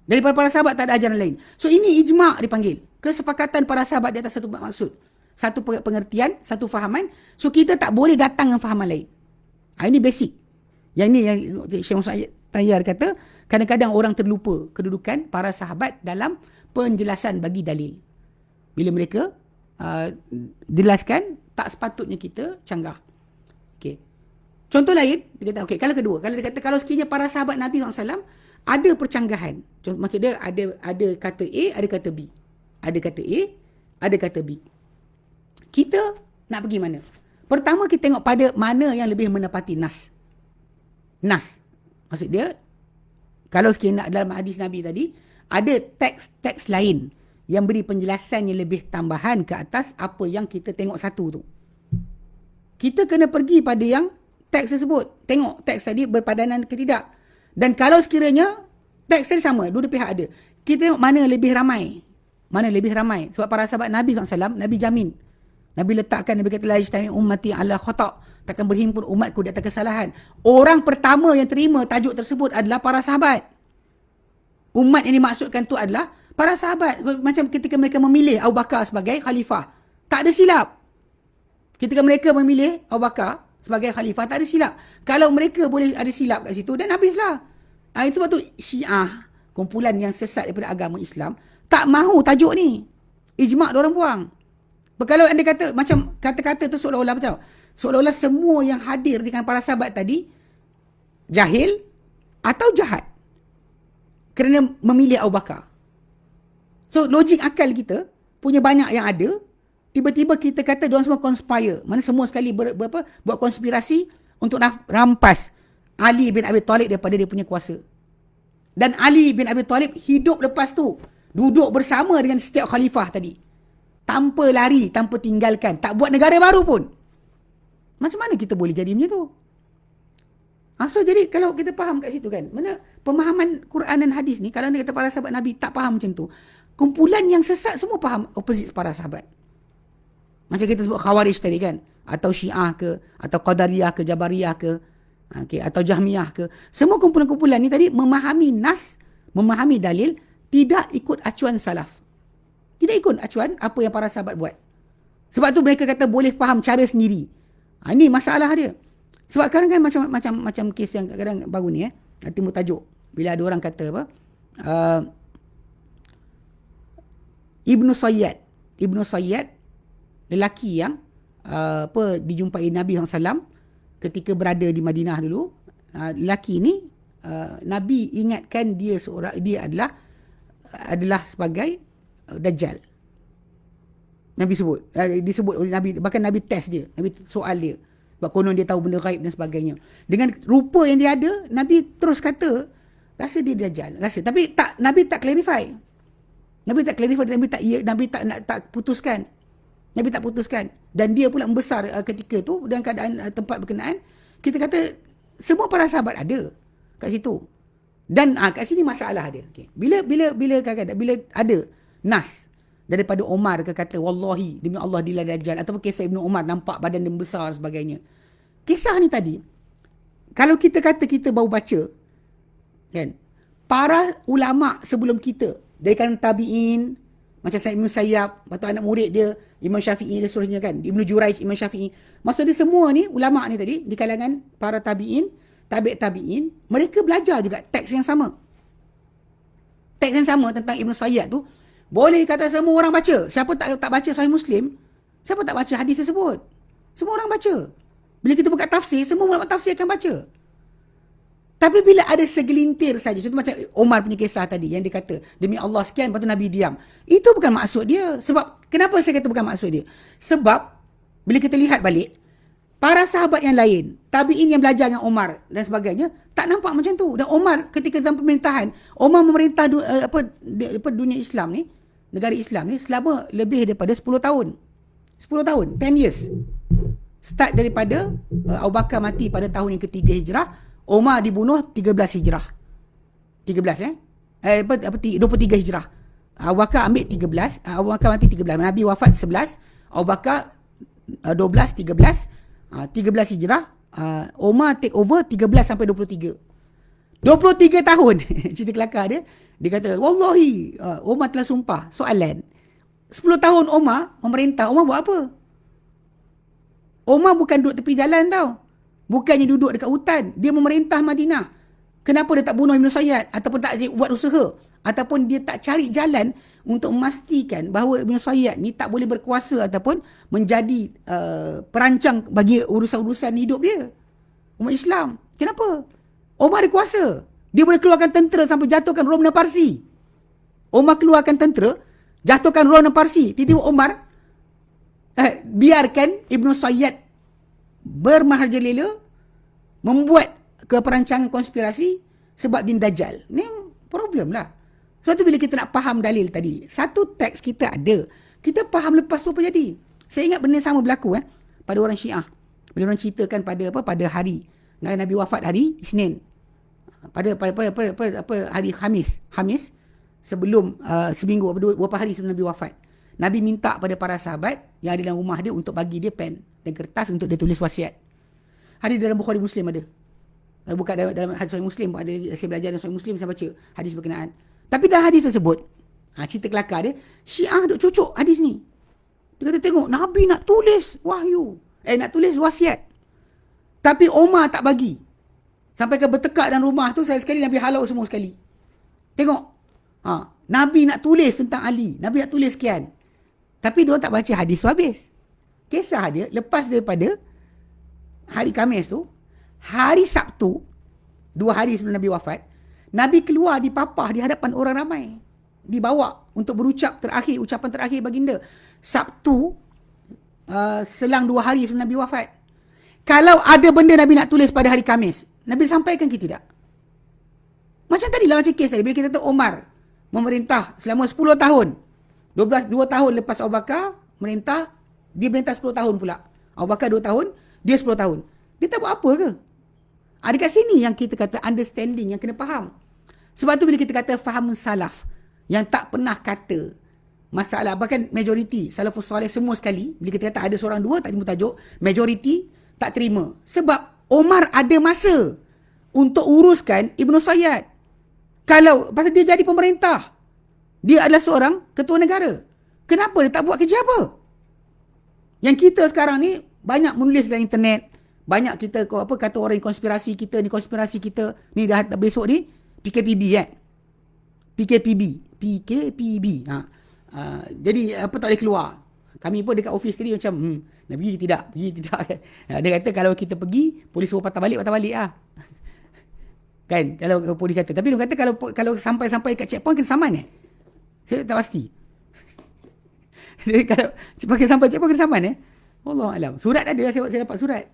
Daripada para sahabat tak ada ajaran lain. So ini ijma' dipanggil. Kesepakatan para sahabat di atas satu maksud. Satu pengertian, satu fahaman. So kita tak boleh datang dengan fahaman lain. Ini basic. Yang ni yang Syekh Muhammad Tayyar kata, kadang-kadang orang terlupa kedudukan para sahabat dalam penjelasan bagi dalil. Bila mereka jelaskan, tak sepatutnya kita canggah. Okay. Contoh lain, dia kata, kalau kedua, kalau dia kata, kalau sekiranya para sahabat Nabi SAW ada percanggahan. Maksud dia ada kata A, ada kata B. Ada kata A, ada kata B. Kita nak pergi mana? Pertama kita tengok pada mana yang lebih menepati nas. Nas. Maksud dia, kalau sekiranya dalam hadis Nabi tadi, ada teks-teks lain yang beri penjelasan yang lebih tambahan ke atas apa yang kita tengok satu tu. Kita kena pergi pada yang teks tersebut. Tengok teks tadi berpadanan ke tidak. Dan kalau sekiranya teks tadi sama, dua pihak ada, kita tengok mana lebih ramai. Mana lebih ramai. Sebab para sahabat Nabi SAW, Nabi jamin. Nabi letakkan, Nabi kata, la yajtami ummati ala khata'. Takkan berhimpun umatku di atas kesalahan. Orang pertama yang terima tajuk tersebut adalah para sahabat. Umat yang dimaksudkan tu adalah para sahabat. Macam ketika mereka memilih Abu Bakar sebagai khalifah. Tak ada silap. Ketika mereka memilih Abu Bakar sebagai khalifah, tak ada silap. Kalau mereka boleh ada silap kat situ, dan habislah. Itu sebab tu Syiah, kumpulan yang sesat daripada agama Islam, tak mahu tajuk ni. Ijma' diorang buang. Kalau anda kata, macam kata-kata tu seolah-olah macam, seolah-olah semua yang hadir dengan para sahabat tadi, jahil atau jahat. Kerana memilih Abu Bakar. So, logik akal kita, punya banyak yang ada, tiba-tiba kita kata diorang semua conspire. Mana semua sekali buat konspirasi untuk rampas Ali bin Abi Talib daripada dia punya kuasa. Dan Ali bin Abi Talib hidup lepas tu. Duduk bersama dengan setiap khalifah tadi. Tanpa lari, tanpa tinggalkan. Tak buat negara baru pun. Macam mana kita boleh jadi macam tu? So jadi kalau kita faham kat situ kan, mana pemahaman Quran dan hadis ni, kalau anda kata para sahabat Nabi tak faham macam tu, kumpulan yang sesat semua faham opposite para sahabat. Macam kita sebut Khawarij tadi kan, atau Syiah ke, atau Qadariyah ke, Jabariyah ke, atau Jahmiyah ke, semua kumpulan-kumpulan ni tadi memahami nas, memahami dalil, tidak ikut acuan salaf. Tidak ikut acuan apa yang para sahabat buat. Sebab tu mereka kata boleh faham cara sendiri. Ini masalah dia. Sebab kadang kan macam kes yang kadang baru ni timbul tajuk. Bila ada orang kata apa? Ibnu Sayyad lelaki yang dijumpai Nabi SAW ketika berada di Madinah dulu. Lelaki ni Nabi ingatkan dia adalah sebagai Dajjal. Nabi sebut. Disebut oleh Nabi. Bahkan Nabi test dia. Nabi soal dia. Sebab konon dia tahu benda gaib dan sebagainya. Dengan rupa yang dia ada, Nabi terus kata, rasa dia Dajjal. Rasa. Tapi Nabi tak clarify. Nabi tak clarify. Nabi tak putuskan. Nabi tak putuskan. Dan dia pula membesar ketika tu, dalam keadaan tempat berkenaan. Kita kata, semua para sahabat ada kat situ. Dan kat sini masalah dia. Okay. Bila ada nas daripada Umar kata wallahi demi Allah dia Dajjal, ataupun kisah Ibnu Umar nampak badan dia besar dan sebagainya. Kisah ni tadi, kalau kita kata kita baru baca, kan, para ulama sebelum kita, dari kalangan tabi'in, macam Sa'id bin Musayyab, atau anak murid dia Imam Syafi'i dan seterusnya, kan, Ibnu Juraij, Imam Syafi'i. Maksud dia semua ni ulama ni tadi di kalangan para tabi'in, tabi'in, mereka belajar juga teks yang sama. Teks yang sama tentang Ibnu Sayyad tu boleh kata semua orang baca. Siapa tak baca Sahih Muslim, siapa tak baca hadis tersebut? Semua orang baca. Bila kita buka tafsir, semua ulama tafsir akan baca. Tapi bila ada segelintir saja, contoh macam Omar punya kisah tadi yang dia kata demi Allah sekian, lepas tu Nabi diam. Itu bukan maksud dia. Sebab kenapa saya kata bukan maksud dia? Sebab bila kita lihat balik, para sahabat yang lain, tabi'in yang belajar dengan Omar dan sebagainya, tak nampak macam tu. Dan Omar ketika dalam pemerintahan, Omar memerintah dunia Islam ni, negara Islam ni selama lebih daripada 10 tahun. 10 tahun, 10 years. Start daripada Abu Bakar mati pada tahun yang ketiga Hijrah, Omar dibunuh 13 Hijrah. 13 23 Hijrah. Abu Bakar ambil 13, Abu Bakar mati 13, Nabi wafat 11, Abu Bakar 12, 13 Hijrah, Omar take over 13 sampai 23 tahun. Cerita kelakar dia kata wallahi Omar telah sumpah. Soalan, 10 tahun Omar memerintah, Omar buat apa? Omar bukan duduk tepi jalan tau, bukannya duduk dekat hutan, dia memerintah Madinah. Kenapa dia tak bunuh Ibn Sayyad, ataupun tak buat usaha, ataupun dia tak cari jalan untuk memastikan bahawa Ibn Sayyad ni tak boleh berkuasa ataupun menjadi perancang bagi urusan-urusan hidup dia, umat Islam? Kenapa? Omar ada kuasa. Dia boleh keluarkan tentera sampai jatuhkan Rom dan Parsi. Omar keluarkan tentera, jatuhkan Rom dan Parsi. Tiba-tiba Omar biarkan Ibn Sayyad bermaharjalela, membuat keperancangan konspirasi sebab dia Dajjal. Ni problem lah. Sebab tu bila kita nak faham dalil tadi, satu teks kita ada, kita faham lepas tu apa jadi. Saya ingat benda sama berlaku pada orang Syiah. Bila orang ceritakan pada hari Nabi wafat hari Isnin. Pada hari Khamis sebelum seminggu beberapa hari sebelum Nabi wafat. Nabi minta pada para sahabat yang ada dalam rumah dia untuk bagi dia pen dan kertas untuk dia tulis wasiat. Hadis dalam Bukhari Muslim ada. Kalau buka dalam hadis Sahih Muslim, ada saya belajar dalam Sahih Muslim, saya baca hadis berkenaan. Tapi dalam hadis tersebut, cerita kelakar dia, Syiah duk cucuk hadis ni. Dia kata tengok Nabi nak tulis wahyu, nak tulis wasiat. Tapi Omar tak bagi. Sampai ke bertekak dalam rumah tu, sekali Nabi halau semua sekali. Tengok. Nabi nak tulis tentang Ali, Nabi nak tulis sekian. Tapi dia tak baca hadis tu habis. Kisah dia lepas daripada hari Khamis tu, hari Sabtu, 2 hari sebelum Nabi wafat, Nabi keluar dipapah di hadapan orang ramai. Dibawa untuk berucap ucapan terakhir baginda. Sabtu, selang 2 hari sebelum Nabi wafat. Kalau ada benda Nabi nak tulis pada hari Khamis, Nabi sampaikan ke tidak? Macam tadi lah, macam kes tadi. Bila kita tahu Omar memerintah selama 10 tahun. 2 tahun lepas Abu Bakar merintah, dia merintah 10 tahun pula. Abu Bakar 2 tahun, dia 10 tahun. Dia tak buat apa ke? Dekat sini yang kita kata understanding, yang kena faham. Sebab tu bila kita kata faham salaf, yang tak pernah kata masalah, bahkan majoriti salafus soleh semua sekali, bila kita kata ada seorang dua tak terima tajuk, majoriti tak terima. Sebab Omar ada masa untuk uruskan Ibn Sayyad. Kalau pasal dia jadi pemerintah, dia adalah seorang ketua negara, kenapa dia tak buat kerja apa? Yang kita sekarang ni banyak menulis dalam internet, banyak kita kata orang konspirasi kita ni dah besok ni PKPB PKPB. Jadi tak boleh keluar. Kami pun dekat office tadi macam nak pergi tidak. Dia kata kalau kita pergi, polis suruh patah balik lah. Kan, kalau polis kata. Tapi dia kata kalau sampai kat checkpoint kena saman. Saya tak pasti. Kalau pakai sampan, cik pakai sampan ya. Allah alam. Surat ada lah, saya dapat surat.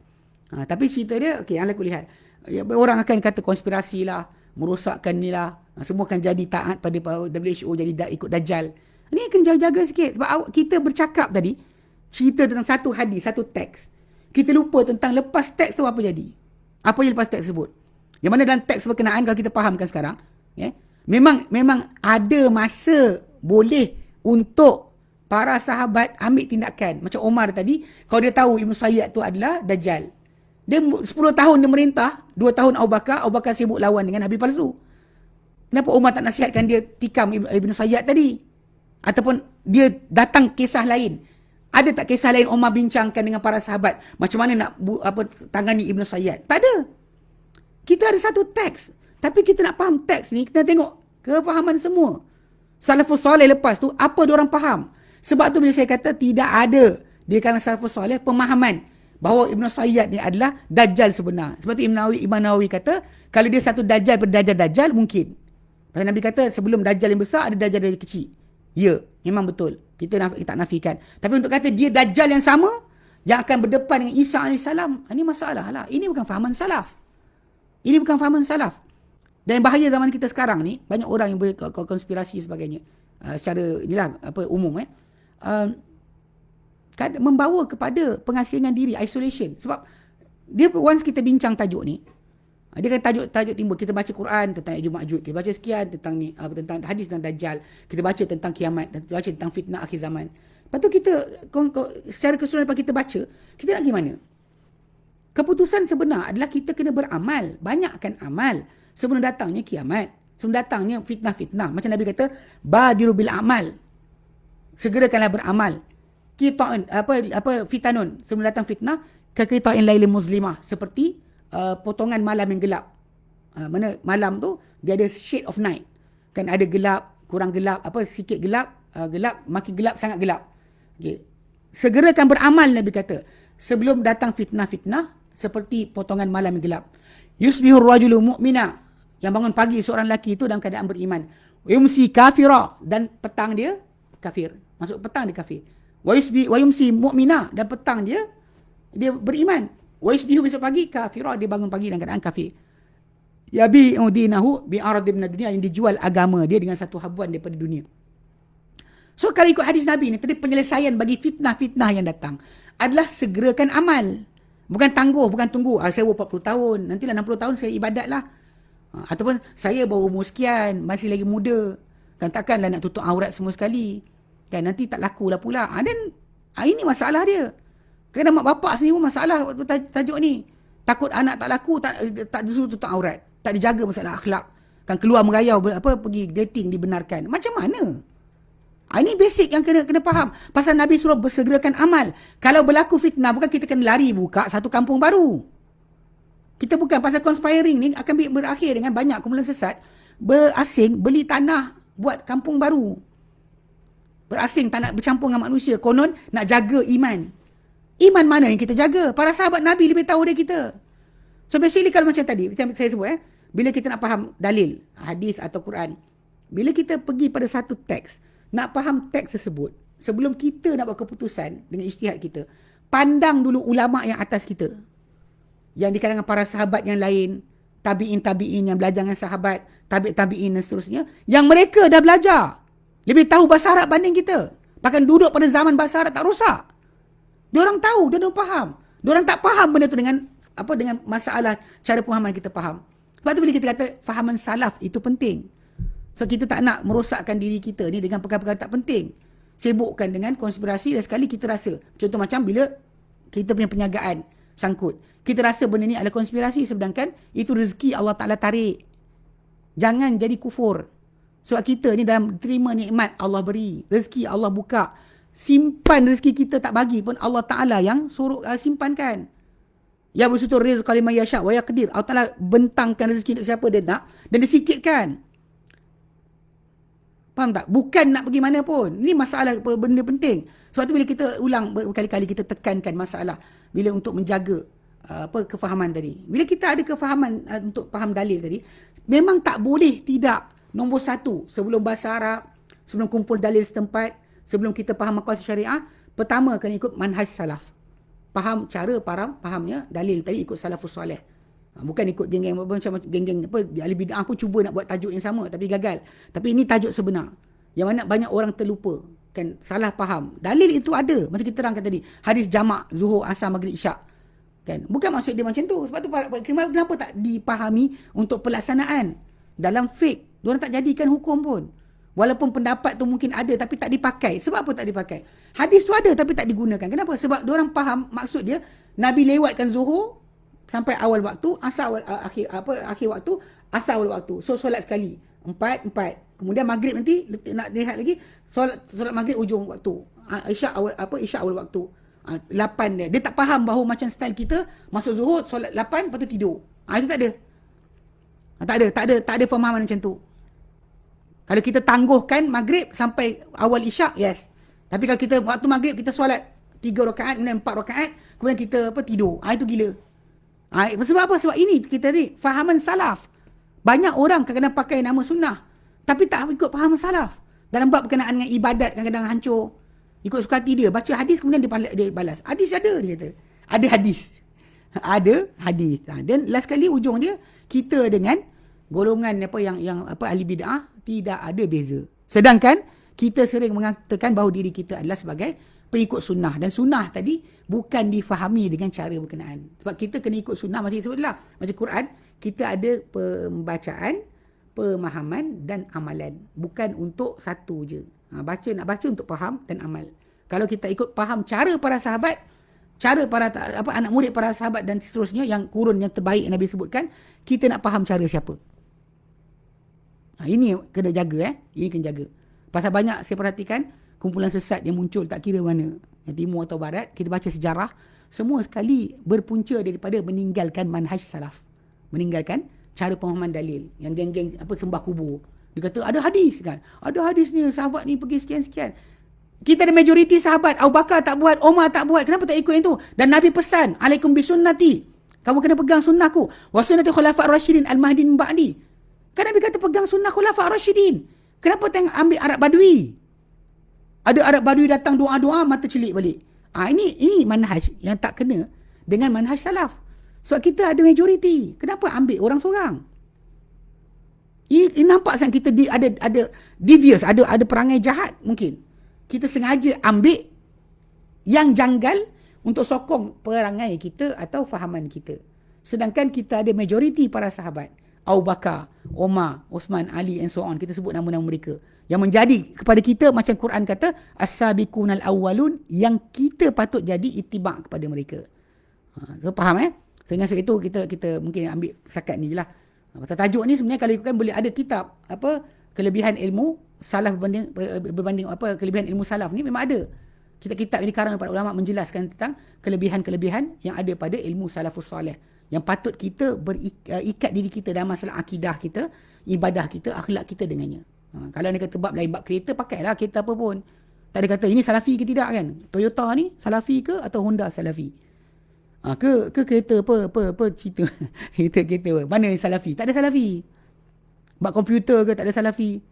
Tapi cerita dia, okey, ala kulihat. Ya, orang akan kata konspirasi lah, merosakkan ni lah. Semua akan jadi taat pada WHO, jadi ikut Dajjal. Ni kena jaga-jaga sikit. Sebab kita bercakap tadi, cerita tentang satu hadis, satu teks. Kita lupa tentang lepas teks tu apa jadi. Apa yang lepas teks sebut. Yang mana dalam teks berkenaan, kalau kita fahamkan sekarang, memang ada masa boleh untuk para sahabat ambil tindakan. Macam Omar tadi, kalau dia tahu Ibn Sayyad tu adalah Dajjal. Dia 10 tahun dia merintah, 2 tahun Abu Bakar sibuk lawan dengan Nabi palsu. Kenapa Omar tak nasihatkan dia tikam Ibn Sayyad tadi? Ataupun dia datang kisah lain. Ada tak kisah lain Omar bincangkan dengan para sahabat? Macam mana nak tangani Ibn Sayyad? Tak ada. Kita ada satu teks. Tapi kita nak faham teks ni, kita tengok kefahaman semua. Salafus Saleh lepas tu, apa diorang faham? Sebab tu bila saya kata tidak ada di kalangan Salafus Saleh pemahaman bahawa Ibn Sayyad ni adalah Dajjal sebenar. Sebab tu Imam Nawawi kata, kalau dia satu Dajjal pada Dajjal, mungkin. Pasal Nabi kata, sebelum Dajjal yang besar, ada Dajjal yang kecil. Ya, memang betul. Kita tak nafikan. Tapi untuk kata dia Dajjal yang sama, yang akan berdepan dengan Isa AS, ini masalah lah. Ini bukan fahaman salaf. Ini bukan fahaman salaf. Dan bahaya zaman kita sekarang ni, banyak orang yang berkonspirasi sebagainya. Secara inilah, umum. Membawa kepada pengasingan diri, isolation. Sebab, dia once kita bincang tajuk ni, dia kan tajuk timbul, kita baca Quran tentang Ya'juj Ma'juj, kita baca sekian tentang ni, tentang hadis tentang Dajjal, kita baca tentang kiamat, kita baca tentang fitnah akhir zaman. Lepas tu kita secara keseluruhan lepas kita baca, kita nak pergi mana? Keputusan sebenar adalah kita kena beramal, banyakkan amal sebelum datangnya kiamat, sebelum datangnya fitnah-fitnah. Macam Nabi kata, badiru bil amal. Segerakanlah beramal. Qita'in fitanun, sebelum datang fitnah, qita'in lailin muslimah, seperti potongan malam yang gelap. Mana malam tu dia ada shade of night. Kan ada gelap, kurang gelap, sikit gelap, gelap, makin gelap, sangat gelap. Okay. Segerakan beramal, Nabi kata, sebelum datang fitnah-fitnah seperti potongan malam yang gelap. Yusbihur rajulu mu'mina, yang bangun pagi seorang lelaki itu dalam keadaan beriman. Yumsi kafira, dan petang dia kafir. Masuk petang dia kafir. Wa yumsi mu'mina, dan petang dia beriman. Wa yusbihu, besok pagi kafirah, dia bangun pagi dalam keadaan kafir. Yabi'u dinahu bi'aradin min dunia, yang dijual agama dia dengan satu habuan daripada dunia. So kalau ikut hadis Nabi ni, tadi penyelesaian bagi fitnah-fitnah yang datang adalah segerakan amal. Bukan tangguh, bukan tunggu. Saya 40 tahun, nantilah 60 tahun saya ibadat lah. Ataupun saya baru umur sekian, masih lagi muda. Kan takkanlah nak tutup aurat semua sekali. Kan nanti tak laku lah pula. Dan ini masalah dia. Kadang mak bapak sendiri pun masalah waktu tajuk ni. Takut anak tak laku, tak disuruh tutup aurat. Tak dijaga masalah akhlak. Kan keluar merayau, pergi dating dibenarkan. Macam mana? Ini basic yang kena faham. Pasal Nabi suruh bersegerakan amal. Kalau berlaku fitnah, bukan kita kena lari buka satu kampung baru. Kita bukan, pasal conspiring ni akan berakhir dengan banyak kumpulan sesat berasing beli tanah buat kampung baru. Berasing tak nak bercampur dengan manusia. Konon nak jaga iman. Iman mana yang kita jaga? Para sahabat Nabi lebih tahu dari kita. So basically kalau macam tadi, macam saya sebut, bila kita nak faham dalil, hadis atau Quran, bila kita pergi pada satu teks, nak faham teks tersebut, sebelum kita nak buat keputusan dengan ijtihad kita, pandang dulu ulama' yang atas kita. Yang di kalangan para sahabat yang lain, tabi'in yang belajar dengan sahabat, tabi'in dan seterusnya, yang mereka dah belajar. Lebih tahu bahasa Arab banding kita. Bahkan duduk pada zaman bahasa Arab tak rosak. Diorang tahu, diorang faham. Diorang tak faham benda tu dengan masalah cara pemahaman kita faham. Sebab tu bila kita kata fahaman salaf itu penting. So kita tak nak merosakkan diri kita ni dengan perkara-perkara tak penting. Sibukkan dengan konspirasi dan sekali kita rasa. Contoh macam bila kita punya perniagaan sangkut. Kita rasa benda ni adalah konspirasi sedangkan itu rezeki Allah Ta'ala tarik. Jangan jadi kufur. Sebab kita ni dalam terima nikmat Allah beri. Rezeki Allah buka. Simpan rezeki kita tak bagi pun Allah Ta'ala yang suruh simpankan. Ya bersutur rizq kalimah yasha' wa yaqdir. Allah Ta'ala bentangkan rezeki untuk siapa dia nak dan dia sikitkan. Faham tak? Bukan nak pergi mana pun. Ini masalah benda penting. Sebab tu bila kita ulang berkali-kali kita tekankan masalah bila untuk menjaga kefahaman tadi. Bila kita ada kefahaman untuk faham dalil tadi, memang tak boleh tidak. Nombor satu, sebelum bahasa Arab, sebelum kumpul dalil setempat, sebelum kita faham maqasid syariah, pertama kena ikut manhaj salaf. Faham cara fahamnya dalil tadi ikut salafus soleh. Bukan ikut geng-geng macam geng-geng apa ahli bid'ah pun cuba nak buat tajuk yang sama tapi gagal. Tapi ini tajuk sebenar. Yang mana banyak orang terlupa, kan, salah faham. Dalil itu ada, macam kita terangkan tadi. Hadis jamak zuhur, asar, maghrib, isyak. Kan? Bukan maksud dia macam tu. Sebab tu kenapa tak dipahami untuk pelaksanaan dalam fiqh? Diorang tak jadikan hukum pun. Walaupun pendapat tu mungkin ada tapi tak dipakai. Sebab apa tak dipakai? Hadis tu ada tapi tak digunakan. Kenapa? Sebab diorang faham maksud dia Nabi lewatkan zuhur sampai awal waktu, asar akhir waktu, asar awal waktu. So solat sekali. Empat. Kemudian maghrib nanti nak lihat lagi solat maghrib ujung waktu. Isyak awal waktu. 8 dia. Dia tak faham bahawa macam style kita masuk zuhur solat 8 lepas tu tidur. Itu tak ada. Tak ada pemahaman macam tu. Kalau kita tangguhkan maghrib sampai awal isyak, yes. Tapi kalau kita waktu maghrib kita solat 3 rakaat kemudian 4 rakaat, kemudian kita tidur. Itu gila. Sebab apa? Sebab ini kita ni fahaman salaf. Banyak orang kadang-kadang pakai nama sunnah tapi tak ikut fahaman salaf. Dalam bab berkenaan dengan ibadat kadang-kadang hancur. Ikut suka hati dia. Baca hadis kemudian dia balas. Hadis ada, dia kata. Ada hadis. Ada hadis. Dan last kali ujung dia, kita dengan golongan yang ahli bid'ah tidak ada beza. Sedangkan kita sering mengatakan bahawa diri kita adalah sebagai pengikut sunnah. Dan sunnah tadi bukan difahami dengan cara berkenaan. Sebab kita kena ikut sunnah macam sebutlah. Macam Quran, kita ada pembacaan, pemahaman dan amalan. Bukan untuk satu je. Nak baca untuk faham dan amal. Kalau kita ikut faham cara para sahabat, cara para anak murid para sahabat dan seterusnya, yang kurun yang terbaik yang Nabi sebutkan, kita nak faham cara siapa. Ini kena jaga. Ini kena jaga. Pasal banyak saya perhatikan kumpulan sesat yang muncul tak kira mana, timur atau barat, kita baca sejarah, semua sekali berpunca daripada meninggalkan manhaj salaf. Meninggalkan cara pemahaman dalil. Yang geng-geng sembah kubur. Dia kata ada hadis kan. Ada hadis ni, sahabat ni pergi sekian-sekian. Kita ada majoriti sahabat. Abu Bakar tak buat, Umar tak buat. Kenapa tak ikut yang tu? Dan Nabi pesan, alaikum bisunnati. Kamu kena pegang sunnahku. Wa sunnati khulafa' ar-rasyidin al-mahdin ba'di. Kan Nabi kata pegang sunnah khulafa' ar-rasyidin. Kenapa tengok ambil Arab Badui? Ada Arab Badui datang doa-doa, mata celik balik. Ini manhaj yang tak kena dengan manhaj salaf. Sebab kita ada majoriti. Kenapa ambil orang seorang? Ini nampak sangat kita ada devious, ada perangai jahat mungkin. Kita sengaja ambil yang janggal untuk sokong perangai kita atau fahaman kita. Sedangkan kita ada majoriti para sahabat. Abu Bakar, Umar, Uthman, Ali and so on. Kita sebut nama-nama mereka. Yang menjadi kepada kita macam Quran kata, as-sabiqunal awwalun, yang kita patut jadi ittiba' kepada mereka. So faham Dengan sebab itu kita mungkin ambil sakat ni je lah. Tajuk ni sebenarnya kalau ikutkan boleh ada kitab kelebihan ilmu salaf berbanding kelebihan ilmu salaf ni memang ada. Kitab-kitab ini dikarang para ulama menjelaskan tentang kelebihan-kelebihan yang ada pada ilmu salafus soleh yang patut kita berikat diri kita dalam masalah akidah kita, ibadah kita, akhlak kita dengannya. Kalau dia kata bab lain, bab kereta, pakailah kereta apa pun. Tak ada kata ini salafi ke tidak kan? Toyota ni salafi ke atau Honda salafi? Ke kereta apa cerita kereta mana yang salafi? Tak ada salafi. Bab komputer ke tak ada salafi.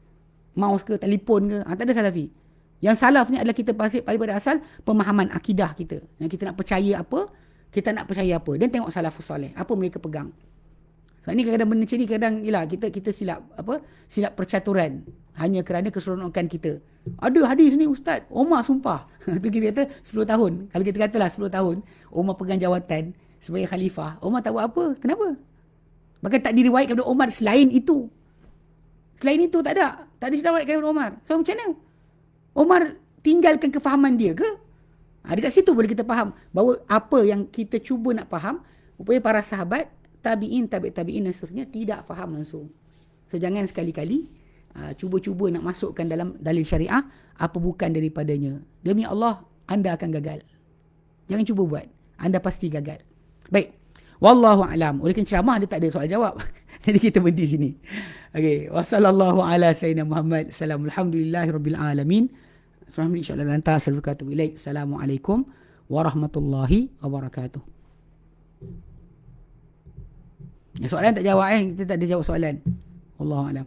Mouse ke telefon ke tak ada salafi. Yang salaf ni adalah kita pada asal pemahaman akidah kita. Yang kita nak percaya apa, dan tengok salafus soleh apa mereka pegang. Sebab ni kadang-kadang benda macam ni kadang ialah kita silap percaturan hanya kerana keseronokan kita. Ada hadis ni ustaz, Umar sumpah. Tu kita kata 10 tahun. Kalau kita katalah 10 tahun Umar pegang jawatan sebagai khalifah, Umar tak buat apa? Kenapa? Bahkan tak diriwayatkan kepada Umar selain itu. Selain itu tak ada diriwayatkan kepada Umar. So macam mana? Umar tinggalkan kefahaman dia ke? Dekat situ boleh kita faham bahawa apa yang kita cuba nak faham, rupanya para sahabat, tabi'in dan seterusnya tidak faham langsung. So jangan sekali-kali cuba-cuba nak masukkan dalam dalil syariah apa bukan daripadanya. Demi Allah, anda akan gagal. Jangan cuba buat. Anda pasti gagal. Baik. Wallahu a'lam. Oleh kerana ceramah dia tak ada soal jawab. Jadi kita berhenti sini. Okey. Wassallallahu ala sayyidina Muhammad. Alhamdulillahirabbil alamin. Alhamdulillah, insyaAllah lantas. Assalamualaikum warahmatullahi wabarakatuh. Soalan tak jawab Kita tak ada jawab soalan. Wallahu a'lam.